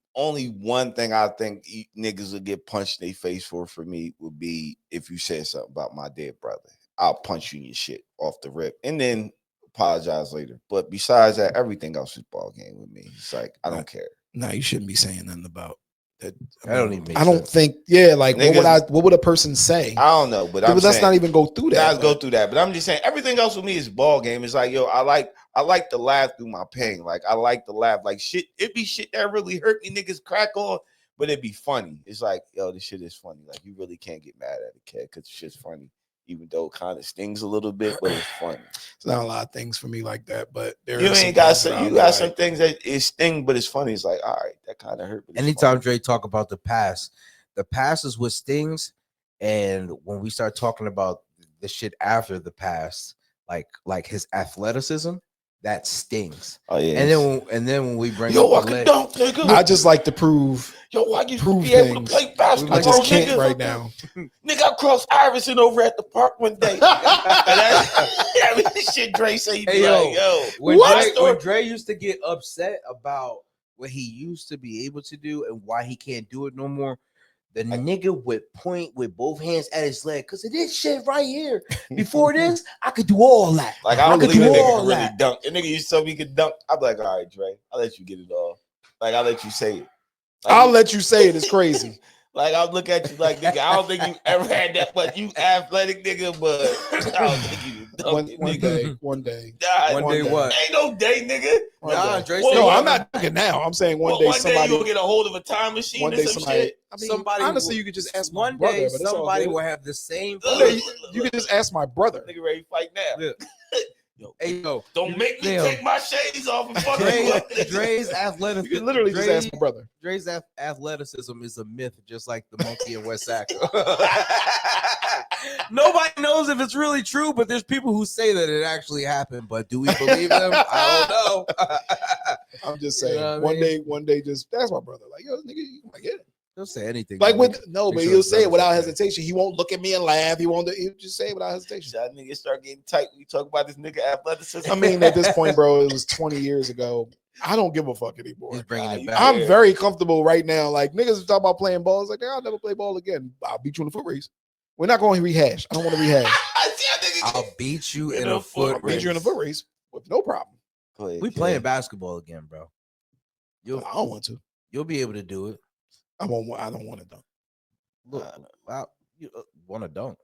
one thing I think niggas would get punched in their face for me would be if you said something about my dead brother. I'll punch you in your shit off the rip. And then apologize later. But besides that, everything else is ball game with me. It's like I don't care. No, you shouldn't be saying nothing about that. That don't even make I don't sense. think. Yeah, like Niggas- what would a person say? I don't know, but Yeah, I'm but let's saying, not even go through that. let's go through that. But I'm just saying everything else with me is ball game. It's like, yo, I like to laugh through my pain. Like I like to laugh. Like shit, it be shit that really hurt me, niggas crack on, but it be funny. It's like, yo, this shit is funny. Like you really can't get mad at a kid because shit's funny. Even though it kind of stings a little bit, but it's funny. It's not a lot of things for me like that, but there You are ain't got some. you got some things that is sting, but it's funny. It's like, all right, that kind of hurt. But it's Anytime funny. Dre talk about the past is what stings, and when we start talking about the shit after the past, like his athleticism, that stings. Oh yeah, And then when we bring yo, up I the can leg, dunk, nigga. I just like to prove. Yo, why you prove be able to things. play basketball? I just can't nigga? right now. Nigga, I crossed Iverson over at the park one day. I mean, this shit Dre say, you be Hey, like, yo, when Dre used to get upset about what he used to be able to do and why he can't do it no more, the nigga would point with both hands at his leg because of this shit right here. Before this, I could do all that. like I could believe a do nigga all can really that. dunk. A nigga used to tell me he could dunk. I'd be like, all right, Dre, I'll let you get it all. Like I'll let you say it. Like, I'll let you say it. It's crazy. Like I'll look at you like, nigga, I don't think you ever had that, but you athletic nigga, but I don't think you dunk it, One nigga. day, one day. Nah, One day what? Ain't no day, nigga. One Nah, day. Dre Well, said No, he I'm never- not thinking now. I'm saying one Well, day one day somebody. you'll get a hold of a time machine One or day some somebody. shit. I mean, Somebody honestly, will- you could just ask my One brother. day But it's all somebody good. will have the same. One day you could just ask my brother. Nigga ready to fight now. Yeah. Yo, Hey yo, don't make me Lil, take my shades off and fuck you up. nigga. Dre's You athleticism. could literally just ask my brother. Dre's athleticism is a myth, just like the monkey in West Sacco. Nobody knows if it's really true, but there's people who say that it actually happened. But do we believe them? I don't know. I'm just You saying. know what I mean? One day, just ask my brother. Like, yo, nigga, you might get it. He'll say anything. Like man. with no, Make but sure he'll his say it brother's without okay. hesitation. He won't look at me and laugh. He'll just say it without hesitation. That nigga start getting tight when you talk about this nigga athleticism. I mean, at this point, bro, it was 20 years ago. I don't give a fuck anymore. He's bringing Nah, it you back. I'm Yeah. very comfortable right now. Like niggas talk about playing ball. It's like, I'll never play ball again. I'll beat you in a foot race. We're not going to rehash. I don't want to rehash. I'll beat you in In a a foot I'll beat race. you in a foot race with no problem. We playing basketball again, bro. I don't want to. You'll be able to do it. I don't want to dunk. Look, wow, you want to dunk?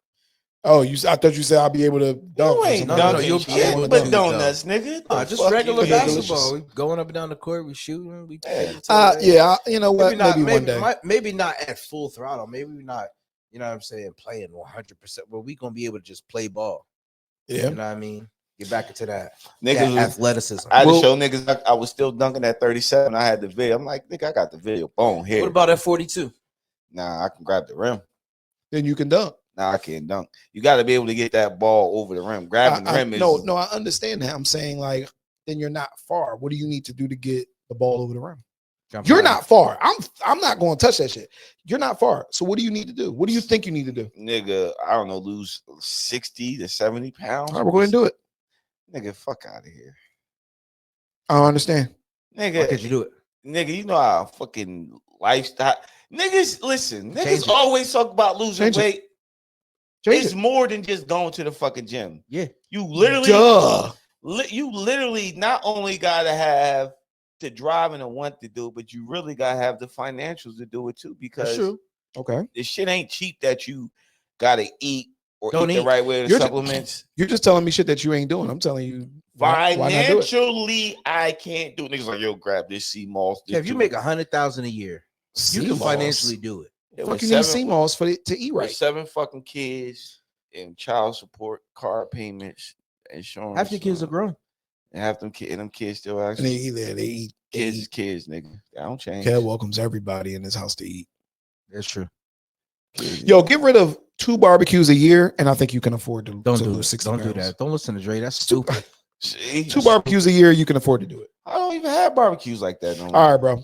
Oh, I thought you said I'll be able to dunk. You or ain't something. dunking you'll shit, be able but to donuts, nigga. The Just fuck regular you mean? basketball. We going up and down the court. We shooting. We Yeah. Yeah, you know what? maybe not. Maybe one day. Maybe not at full throttle. Maybe not. You know what I'm saying? Playing 100%. But we gonna be able to just play ball. Yeah. You know what I mean? Get back into that. Niggas was, Athleticism. I had to Well- show niggas I was still dunking at 37. I had the video. I'm like, nigga, I got the video. Boom, here. What about at 42? Nah, I can grab the rim. Then you can dunk. Nah, I can't dunk. You got to be able to get that ball over the rim. Grabbing the rim is No, I understand that. I'm saying like, then you're not far. What do you need to do to get the ball over the rim? You're not far. I'm not going to touch that shit. You're not far. So what do you need to do? What do you think you need to do? nigga. I don't know, lose 60 to 70 pounds. All right, we're going to do it. Nigga, fuck out of here, I don't understand. nigga. Why could you do it? Nigga, you know how fucking lifestyle. Niggas, listen. Change Niggas it. always talk about losing Change it. weight. Change It's it. more than just going to the fucking gym. Yeah. You literally, Duh. you literally not only gotta have the drive and the want to do it, but you really gotta have the financials to do it too. Because That's true. Okay. this shit ain't cheap that you gotta eat or Don't eat the eat. right way. The You're ju- supplements. You're just telling me shit that you ain't doing. I'm telling you. Why not do it? Financially, I can't do it. Niggas like, yo, grab this sea moss. Yeah, if you make 100,000 a year, you can CMOS. financially do it. Fuck you need CMOS for it to eat with right. 7 fucking kids and child support, car payments, insurance. Half your kids are grown. And half them kids, and them kids still And actually they eat there. They eat. kids is kids, nigga. I don't change. Kev welcomes everybody in his house to eat. That's true. Kids, Yo, get rid of 2 barbecues a year, and I think you can afford to, Don't to do lose it. 60 Don't do pounds. that. Don't listen to Dre. That's stupid. see, 2 barbecues a year, you can afford to do it. I don't even have barbecues like that no more. All right, bro.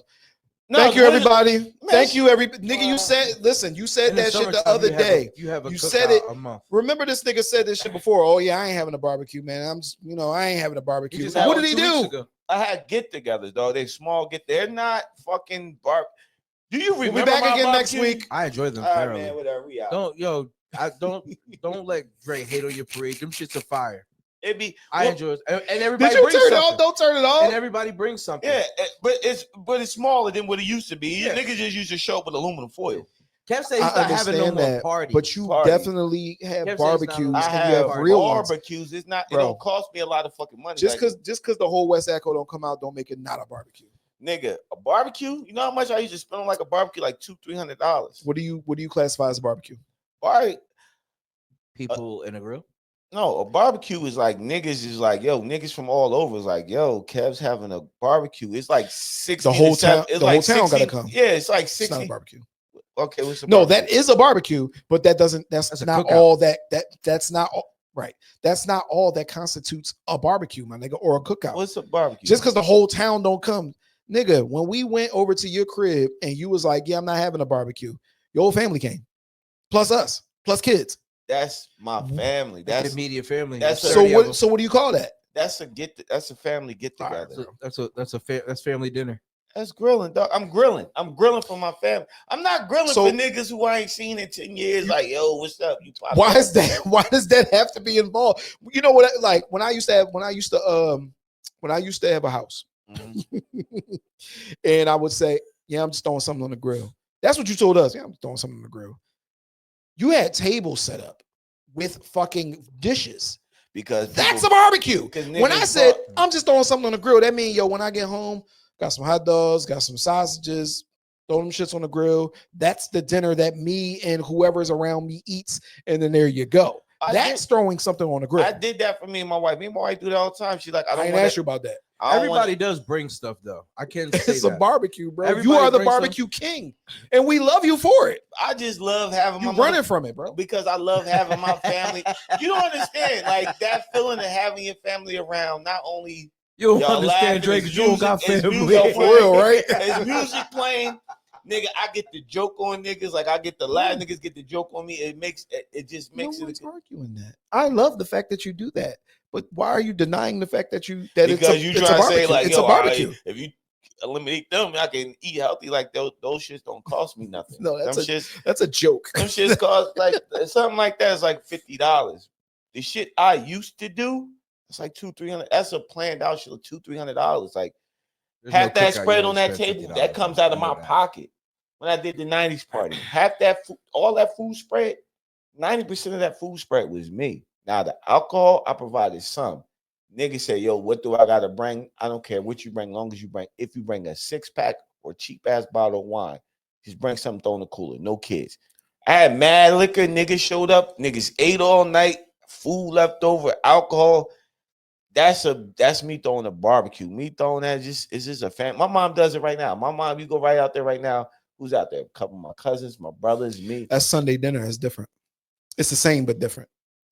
No, Thank you, what is- everybody. Thank you, nigga. You Uh, said, listen, you said In the that shit the summertime, other day. You have a You cookout said it. a month. Remember, this nigga said this shit before. Oh yeah, I ain't having a barbecue, man. I'm just, I ain't having a You barbecue. just had What one did he 2 weeks do? ago. I had get-togethers, dog. They small get. They're not fucking bar. Do you remember? We'll be back my again next barbecue? week. I enjoy them All right, thoroughly. man. Whatever. We out. Don't let Dre hate on your parade. Them shits are fire. It be. I well, enjoy it, and Did everybody you brings turn it something. off? Don't turn it off. And everybody brings something. Yeah, but it's smaller than what it used to be. Yeah. Niggas just used to show up with aluminum foil. Kev said he's I not having no understand more that, parties. but you Parties. definitely have Kev says not barbecues allowed. I and you have have real ones. barbecues. It's not. It Bro. don't cost me a lot of fucking money. Just like, because the whole West Echo don't come out, don't make it not a barbecue. nigga, a barbecue. You know how much I used to spend on like a barbecue, like $200-$300. What do you classify as a barbecue? All right. People in a grill. No, a barbecue is like niggas is like, yo, niggas from all over is like, yo, Kev's having a barbecue. It's like 60. The whole to 7 town, It's the like whole town 60 gotta come. Yeah, it's like It's 60. not a barbecue. Okay, what's a No, barbecue? that is a barbecue, but that's That's a not cookout. all that's not all, right. That's not all that constitutes a barbecue, my nigga, or a cookout. What's a barbecue? Just because the whole town don't come, nigga. When we went over to your crib and you was like, "Yeah, I'm not having a barbecue," your whole family came, plus us, plus kids. That's my family. That's That's immediate family. that's There's a- 30 of them. So what do you call that? that's a family get All right, together. That's family dinner. That's grilling, dog. I'm grilling for my family. I'm not grilling So- for niggas who I ain't seen in 10 years. Like, yo, what's up? You pop Why up. is that? Why does that have to be involved? You know what? Like when I used to have a house, Mhm. and I would say, "Yeah, I'm just throwing something on the grill." That's what you told us. Yeah, I'm throwing something on the grill. You had tables set up with fucking dishes. Because That's people- a barbecue. because When I niggas said brought- I'm just throwing something on the grill, that means yo, when I get home, got some hot dogs, got some sausages, throw them shits on the grill. That's the dinner that me and whoever's around me eats, and then there you go. That's throwing something on the grill. I did that for me and my wife. Me and my wife do that all the time. She's like, I I don't ain't want asked you about that. Everybody does bring stuff though. I can't say It's a that. barbecue, bro. You Everybody are the brings some- barbecue king, and we love you for it. I just love having You my running from it, bro. because I love having my family. You don't understand, like that feeling of having your family around. Not only You don't y'all laughing, understand Drake it's because you don't got music- it's family. music For real, right? It's music playing, nigga. I get the joke on niggas, like I get the laugh. Niggas get the joke on me. It just makes No it one's arguing that. I love the fact that you do that, but why are you denying the fact that because you it's a try to say barbecue? like, It's yo, a barbecue. all right, if you eliminate them, I can eat healthy. Like those shits don't cost me nothing. No, them shits. That's a joke. Them shits cost like something like that is like $50. The shit I used to do, it's like $200-$300. That's a planned out shit, $200-$300. Like There's half no that cookout you spread gotta on that spend table, $50 that comes on. out of I know my that. pocket. When I did the 90s party, half that food, all that food spread, 90% of that food spread was me. Now the alcohol, I provided some. Niggas say, yo, what do I gotta bring? I don't care what you bring, long as you bring. If you bring a 6-pack or cheap ass bottle of wine, just bring something, throw in the cooler. No kids. I had mad liquor. Niggas showed up. Niggas ate all night. Food left over. Alcohol. That's me throwing a barbecue. Me throwing that it's just a fan. My mom does it right now. My mom, you go right out there right now. Who's out there? A couple of my cousins, my brothers, me. That's Sunday dinner. It's different. It's the same but different,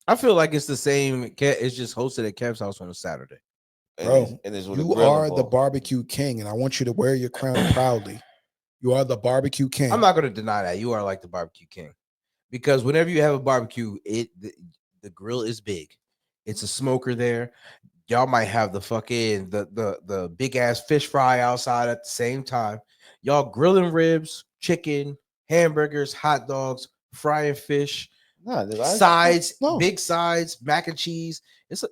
I feel like it's the same. It's just hosted at Kev's house on a Saturday. bro. And it's with a You grill are the involved. barbecue king, and I want you to wear your crown proudly. You are the barbecue king. I'm not going to deny that you are like the barbecue king, because whenever you have a barbecue, the grill is big. It's a smoker there. Y'all might have the fucking the big ass fish fry outside at the same time. Y'all grilling ribs, chicken, hamburgers, hot dogs, frying fish, Nah, nigga, sides, no. big sides, mac and cheese. It's a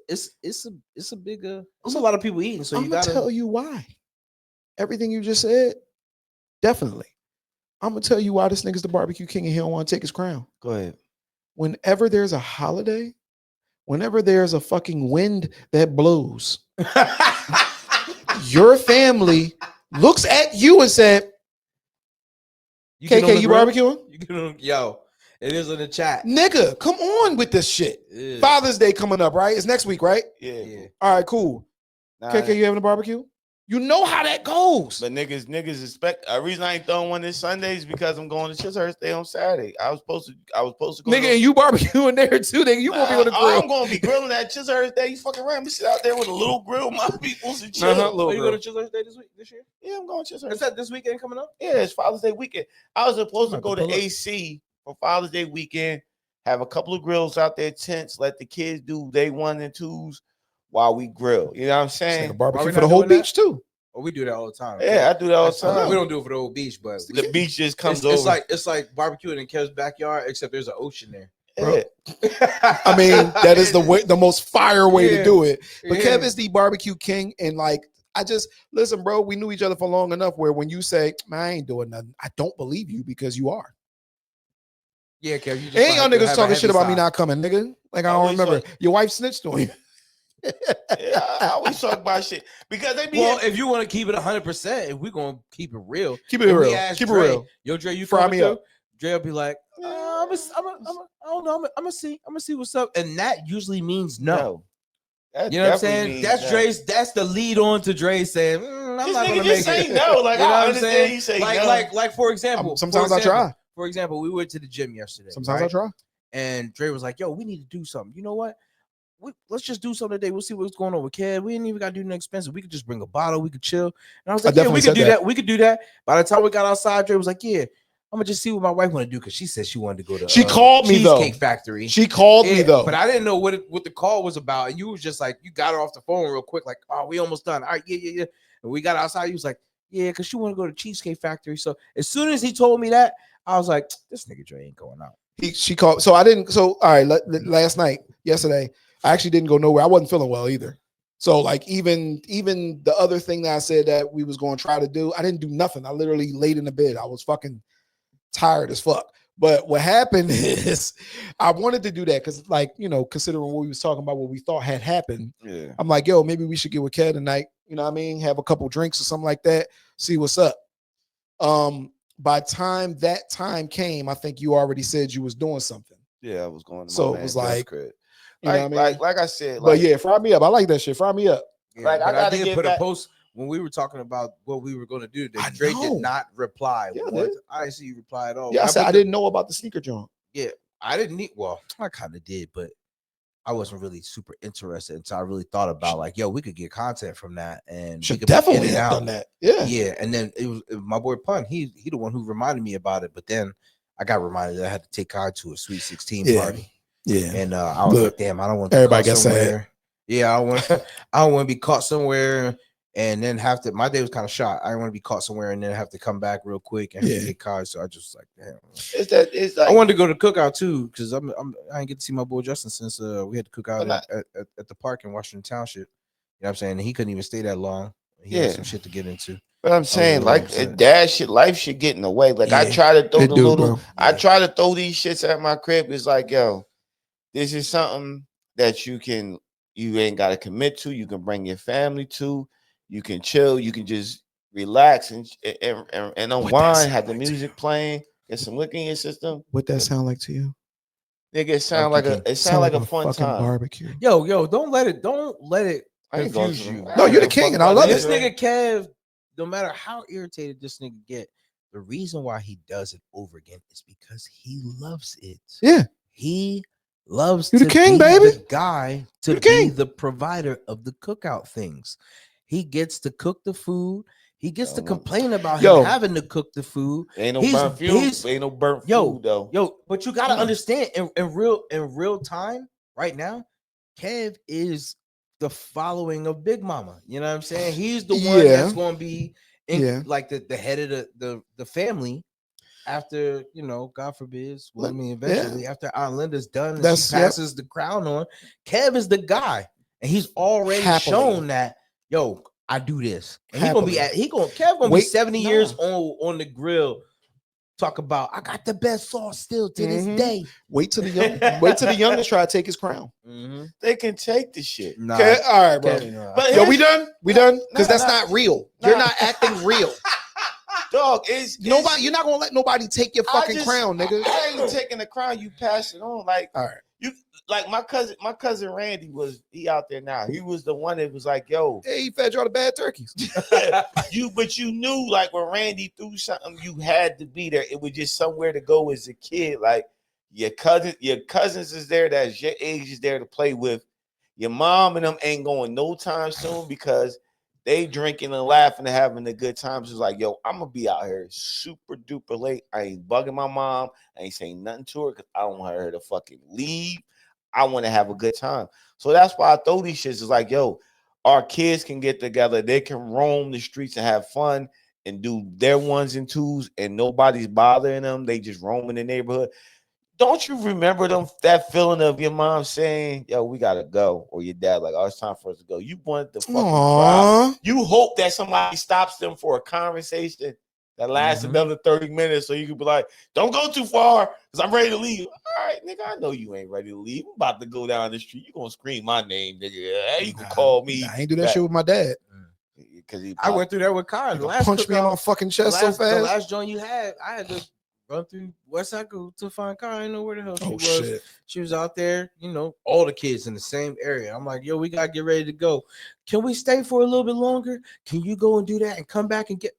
big it's a lot of people eating. So I'm you gonna gotta tell you why. Everything you just said, definitely. I'm gonna tell you why this nigga's the barbecue king and he don't want to take his crown. Go ahead. Whenever there's a holiday, whenever there's a fucking wind that blows, your family looks at you and said, get on KK, the you grill? barbecuing? You get on, yo, it is in the chat. Nigga, come on with this shit. Yeah. Father's Day coming up, right? It's next week, right? Yeah. Yeah. All right, cool. Nah, KK, you having a barbecue? You know how that goes. but niggas expect a reason I ain't throwing one this Sunday is because I'm going to Chislehurst Day on Saturday. I was supposed to go. Nigga, and you barbecuing there too, nigga. You won't be on the grill. I'm gonna be grilling at Chislehurst Day. You fucking around. We sit out there with a little grill, my peoples and chill. Uh-huh, little Are you grill. going to Chislehurst Day this year? Yeah, I'm going to Chislehurst. Is that this weekend coming up? Yeah, it's Father's Day weekend. I was supposed to I'm go about to to pull up. AC for Father's Day weekend, have a couple of grills out there, tents, let the kids do day 1 and 2s while we grill. You know what I'm It's like saying? a barbecue we for not the whole doing that? beach too. Oh, we do that all the time. Yeah, I do that all the We time. don't do it for the old beach, but The beach just comes it's over. like barbecuing in Kev's backyard, except there's an ocean there. bro. I mean, that is the most fire way to do it. But Kev is the barbecue king, and like, I just listen, bro. We knew each other for long enough where when you say, "Man, I ain't doing nothing," I don't believe you because you are. Yeah, Kev, you just Ain't y'all niggas talking shit about me not coming, nigga. Like I don't remember. Your wife snitched on you. Yeah, I always talk about shit because they be. Well, if you want to keep it 100%, if we gonna keep it real, keep it real. Keep Dre, it real. Yo, Dre, you fry coming me too? up. Dre will be like, I don't know, I'm gonna see what's up, and that usually means no. You know what I'm saying? That's Dre's. That's the lead on to Dre saying, "I'm not gonna make say it." no. Like you know I what I'm understand saying? you say like, no. like for example, sometimes I try. For example, we went to the gym yesterday. Sometimes I try. And Dre was like, "Yo, we need to do something. You know what? Let's just do something today. We'll see what's going on with Kev. We ain't even got to do nothing expensive. We could just bring a bottle. We could chill." And I was like, "Yeah, we could do that. We could do that." By the time we got outside, Dre was like, "Yeah, I'm gonna just see what my wife want to do," because she said she wanted to go to. She called me though. Cheesecake Factory. She called me though, but I didn't know what the call was about. And you was just like, you got her off the phone real quick, like, "Oh, we almost done. All right, yeah." And we got outside. He was like, "Yeah, because she want to go to Cheesecake Factory." So as soon as he told me that, I was like, "This nigga Dre ain't going out." She called. So I didn't. So all right. Yesterday, I actually didn't go nowhere. I wasn't feeling well either. So like even the other thing that I said that we was going to try to do, I didn't do nothing. I literally laid in the bed. I was fucking tired as fuck. But what happened is I wanted to do that because, like, you know, considering what we was talking about, what we thought had happened, I'm like, yo, maybe we should get with Kev tonight. You know what I mean? Have a couple drinks or something like that. See what's up. By time that time came, I think you already said you was doing something. Yeah, I was going to so it was like, crib. You know what I mean? Like I said, but yeah, fry me up. I like that shit. Fry me up. Yeah, like I did put a post when we were talking about what we were going to do. That Dre did not reply. Yeah, I didn't see you reply at all. Yeah, I said I didn't know about the sneaker joint. Yeah, I didn't need. Well, I kind of did, but I wasn't really super interested until I really thought about like, yo, we could get content from that, and should definitely have done that. Yeah. And then it was my boy Pun. He the one who reminded me about it. But then I got reminded that I had to take Kai to a Sweet 16 party. Yeah, and I was like, damn, I don't want everybody get somewhere. Yeah, I don't want to be caught somewhere and then have to. My day was kind of shot. I don't want to be caught somewhere and then have to come back real quick and have to get Kai. So I just like, damn. It's like, I wanted to go to the cookout too because I didn't get to see my boy Justin since we had to cook out at the park in Washington Township. You know what I'm saying? And he couldn't even stay that long. He had some shit to get into. But I'm saying, like, life should get in the way. Like, I try to throw I try to throw these shits at my crib. It's like, yo, this is something that you ain't got to commit to. You can bring your family to. You can chill. You can just relax and unwind. Have the music playing. Get some liquor in your system. What that sound like to you? Nigga, it sound like a fun time. Barbecue. Yo, don't let it confuse you. No, you're the king, and I love this nigga Kev. No matter how irritated this nigga get, the reason why he does it over again is because he loves it. Yeah, he loves you to the king, be baby. The guy to be the provider of the cookout things. He gets to cook the food. He gets to complain about him having to cook the food. Ain't no burnt food. Ain't no burnt food though. Yo, but you gotta understand in real time right now, Kev is the following of Big Mama. You know what I'm saying? He's the one that's going to be like the head of the family after, you know, God forbid. Well, I mean, eventually after Aunt Linda's done and she passes the crown on, Kev is the guy, and he's already shown that. Yo, I do this, and Kev gonna be 70 years on the grill. Talk about I got the best sauce still to this day. Wait till the youngest try to take his crown. They can take the shit. Nah, okay, all right, bro. But yo, we done? We done? Because that's not real. You're not acting real. Dog, nobody. You're not gonna let nobody take your fucking crown, nigga. I ain't taking the crown. You pass it on. Like, all right. You like my cousin Randy he out there now. He was the one that was like, yo, hey, he fed y'all the bad turkeys. But you knew like when Randy threw something, you had to be there. It was just somewhere to go as a kid. Like your cousins is there that's your age is there to play with. Your mom and them ain't going no time soon because they drinking and laughing and having a good time. So it's like, yo, I'm gonna be out here super duper late. I ain't bugging my mom. I ain't saying nothing to her because I don't want her to fucking leave. I want to have a good time. So that's why I throw these shits. It's like, yo, our kids can get together. They can roam the streets and have fun and do their ones and twos, and nobody's bothering them. They just roam in the neighborhood. don't you remember that feeling of your mom saying, "Yo, we gotta go," or your dad like, "Oh, it's time for us to go." You wanted to fucking cry. You hope that somebody stops them for a conversation that lasts another 30 minutes, so you could be like, "Don't go too far, cause I'm ready to leave." All right, nigga, I know you ain't ready to leave. I'm about to go down the street. You gonna scream my name, nigga? Hey, you can call me. I ain't do that shit with my dad. Cause I went through that with Kyle. The last punch me in my fucking chest so fast. The last joint you had, I had to run through West Side to find Kyle. I didn't know where the hell she was. Shit. She was out there, you know, all the kids in the same area. I'm like, yo, we gotta get ready to go. Can we stay for a little bit longer? Can you go and do that and come back and get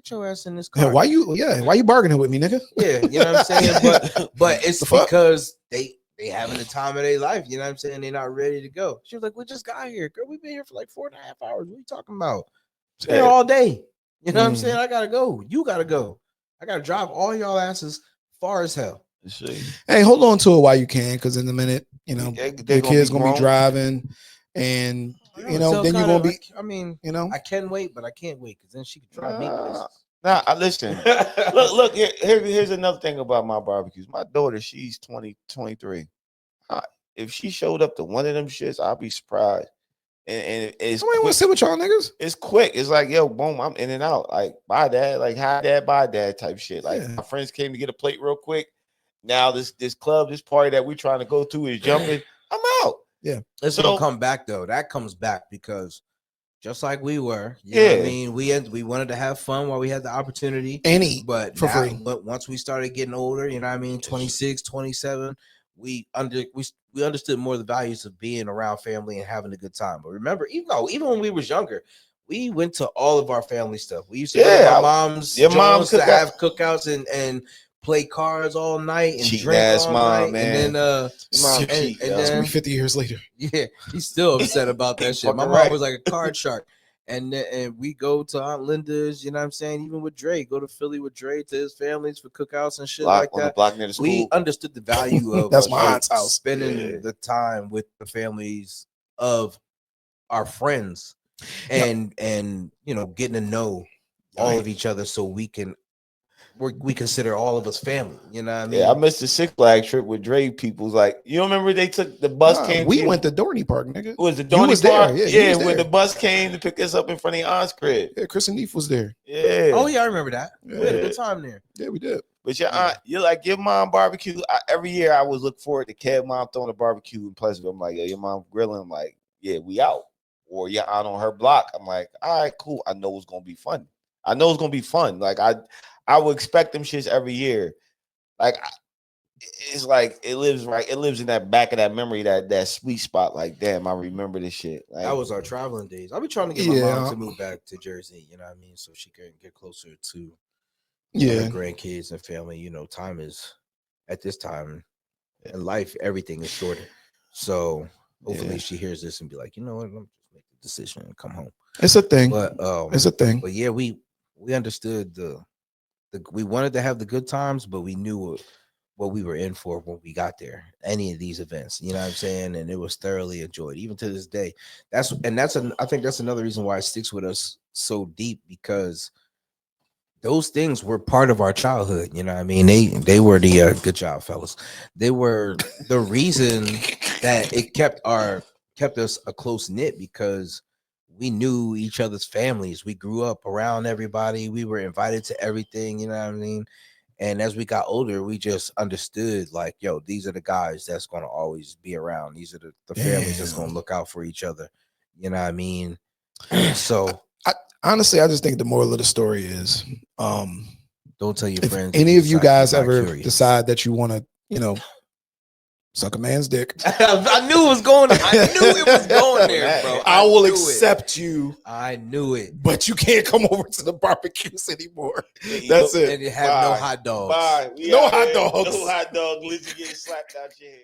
your ass in this car? Why you bargaining with me, nigga? Yeah, you know what I'm saying? But it's because they having the time of their life, you know what I'm saying? They're not ready to go. She was like, we just got here, girl. We've been here for like 4.5 hours. What are you talking about? Here all day. You know what I'm saying? I gotta go. You gotta go. I gotta drive all y'all asses far as hell. Hey, hold on to it while you can, because in a minute, you know, the kid's gonna be driving, and you know, then you're gonna be. I mean, you know, I can wait, but I can't wait because then she can drive me places. Nah, listen. look. Here's another thing about my barbecues. My daughter, she's 23. If she showed up to one of them shits, I'll be surprised. And it's somebody want to sit with y'all niggas. It's quick. It's like, yo, boom, I'm in and out. Like, bye dad, like hi dad, bye dad type shit. Like my friends came to get a plate real quick. Now this club, this party that we're trying to go to is jumping. I'm out. Yeah. It's gonna come back though. That comes back because just like we were, you know what I mean, we wanted to have fun while we had the opportunity. But for free. But once we started getting older, you know what I mean, 26, 27, we understood more the values of being around family and having a good time. But remember, even when we was younger, we went to all of our family stuff. We used to go to my mom's to have cookouts and play cards all night and drink all night. Man. And then and then 50 years later. Yeah, he's still upset about that shit. My mom was like a card shark. And we go to Aunt Linda's, you know what I'm saying? Even with Dre, go to Philly with Dre to his families for cookouts and shit like that. We understood the value of that's my aunt's house. Spending the time with the families of our friends and you know, getting to know all of each other so we consider all of us family, you know what I mean? Yeah, I missed the Six Flags trip with Dre people's. Like, you remember they took the bus came? We went to Dorney Park, nigga. It was the Dorney Park? Yeah, when the bus came to pick us up in front of your aunt's crib. Yeah, Chris and Neef was there. Yeah. Oh yeah, I remember that. Yeah. We had a good time there. Yeah, we did. But your aunt, you're like your mom barbecue. Every year I would look forward to Kev mom throwing a barbecue in Pleasantville. I'm like, yo, your mom grilling. I'm like, yeah, we out. Or your aunt on her block. I'm like, all right, cool. I know it's gonna be fun. Like I would expect them shits every year. Like it's like it lives in that back of that memory, that sweet spot. Like, damn, I remember this shit. Like, that was our traveling days. I've been trying to get my mom to move back to Jersey, you know what I mean, so she can get closer to her grandkids and family. You know, time is at this time in life, everything is shorter. So hopefully she hears this and be like, you know what, let me just make the decision and come home. It's a thing. But it's a thing. But yeah, we understood we wanted to have the good times, but we knew what we were in for when we got there. Any of these events, you know what I'm saying? And it was thoroughly enjoyed, even to this day. I think that's another reason why it sticks with us so deep, because those things were part of our childhood. You know what I mean? They were the good job, fellas. They were the reason that it kept us a close knit, because we knew each other's families. We grew up around everybody. We were invited to everything, you know what I mean? And as we got older, we just understood, like, yo, these are the guys that's going to always be around. These are the families that's going to look out for each other. You know what I mean? So honestly, I just think the moral of the story is, don't tell your friends. Any of you guys ever decide that you want to, you know, suck a man's dick, I knew it was going. I knew it was going there, bro. I will accept you. I knew it, but you can't come over to the barbecues anymore. That's it. And you have no hot dogs. Bye. No hot dogs. No hot dog. Lizzie getting slapped out your head.